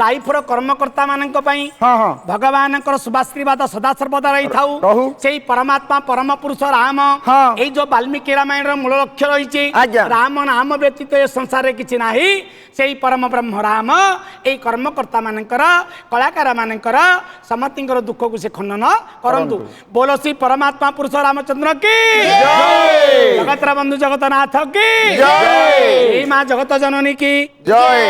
ଲାଇଫର କର୍ମକର୍ତ୍ତା ମାନଙ୍କ ପାଇଁ ହଁ ହଁ ଭଗବାନଙ୍କର ଶୁଭାଶୀର୍ବାଦ ସଦାସର୍ବଦା ରହିଥାଉ ରହୁ। ସେଇ ପରମାତ୍ମା ପରମ ପୁରୁଷ ରାମ ହଁ। ଏଇ ଯୋଉ ବାଲ୍ମୀକି ରାମାୟଣର ମୂଳ ଲକ୍ଷ୍ୟ ରହିଛି ଆଜ୍ଞା। ରାମ ନାମ ବ୍ୟତୀତ ଏ ସଂସାରରେ କିଛି ନାହିଁ ସେଇ ପରମ ବ୍ରହ୍ମ ରାମ ଏଇ କର୍ମକର୍ତ୍ତା ମାନଙ୍କର କଳାକାର ମାନଙ୍କର ସମସ୍ତଙ୍କର ଦୁଃଖକୁ ସେ ଖଣ୍ଡନ କରନ୍ତୁ ବୋଲ ଶ୍ରୀ ପରମାତ୍ମା ପୁରୁଷ ରାମଚନ୍ଦ୍ର କି ଜଗତର ବନ୍ଧୁ ଜଗନ୍ନାଥ କି ଜୟ। ଏଇ ମା ଜଗତ ଜନନୀ କି ଜୟ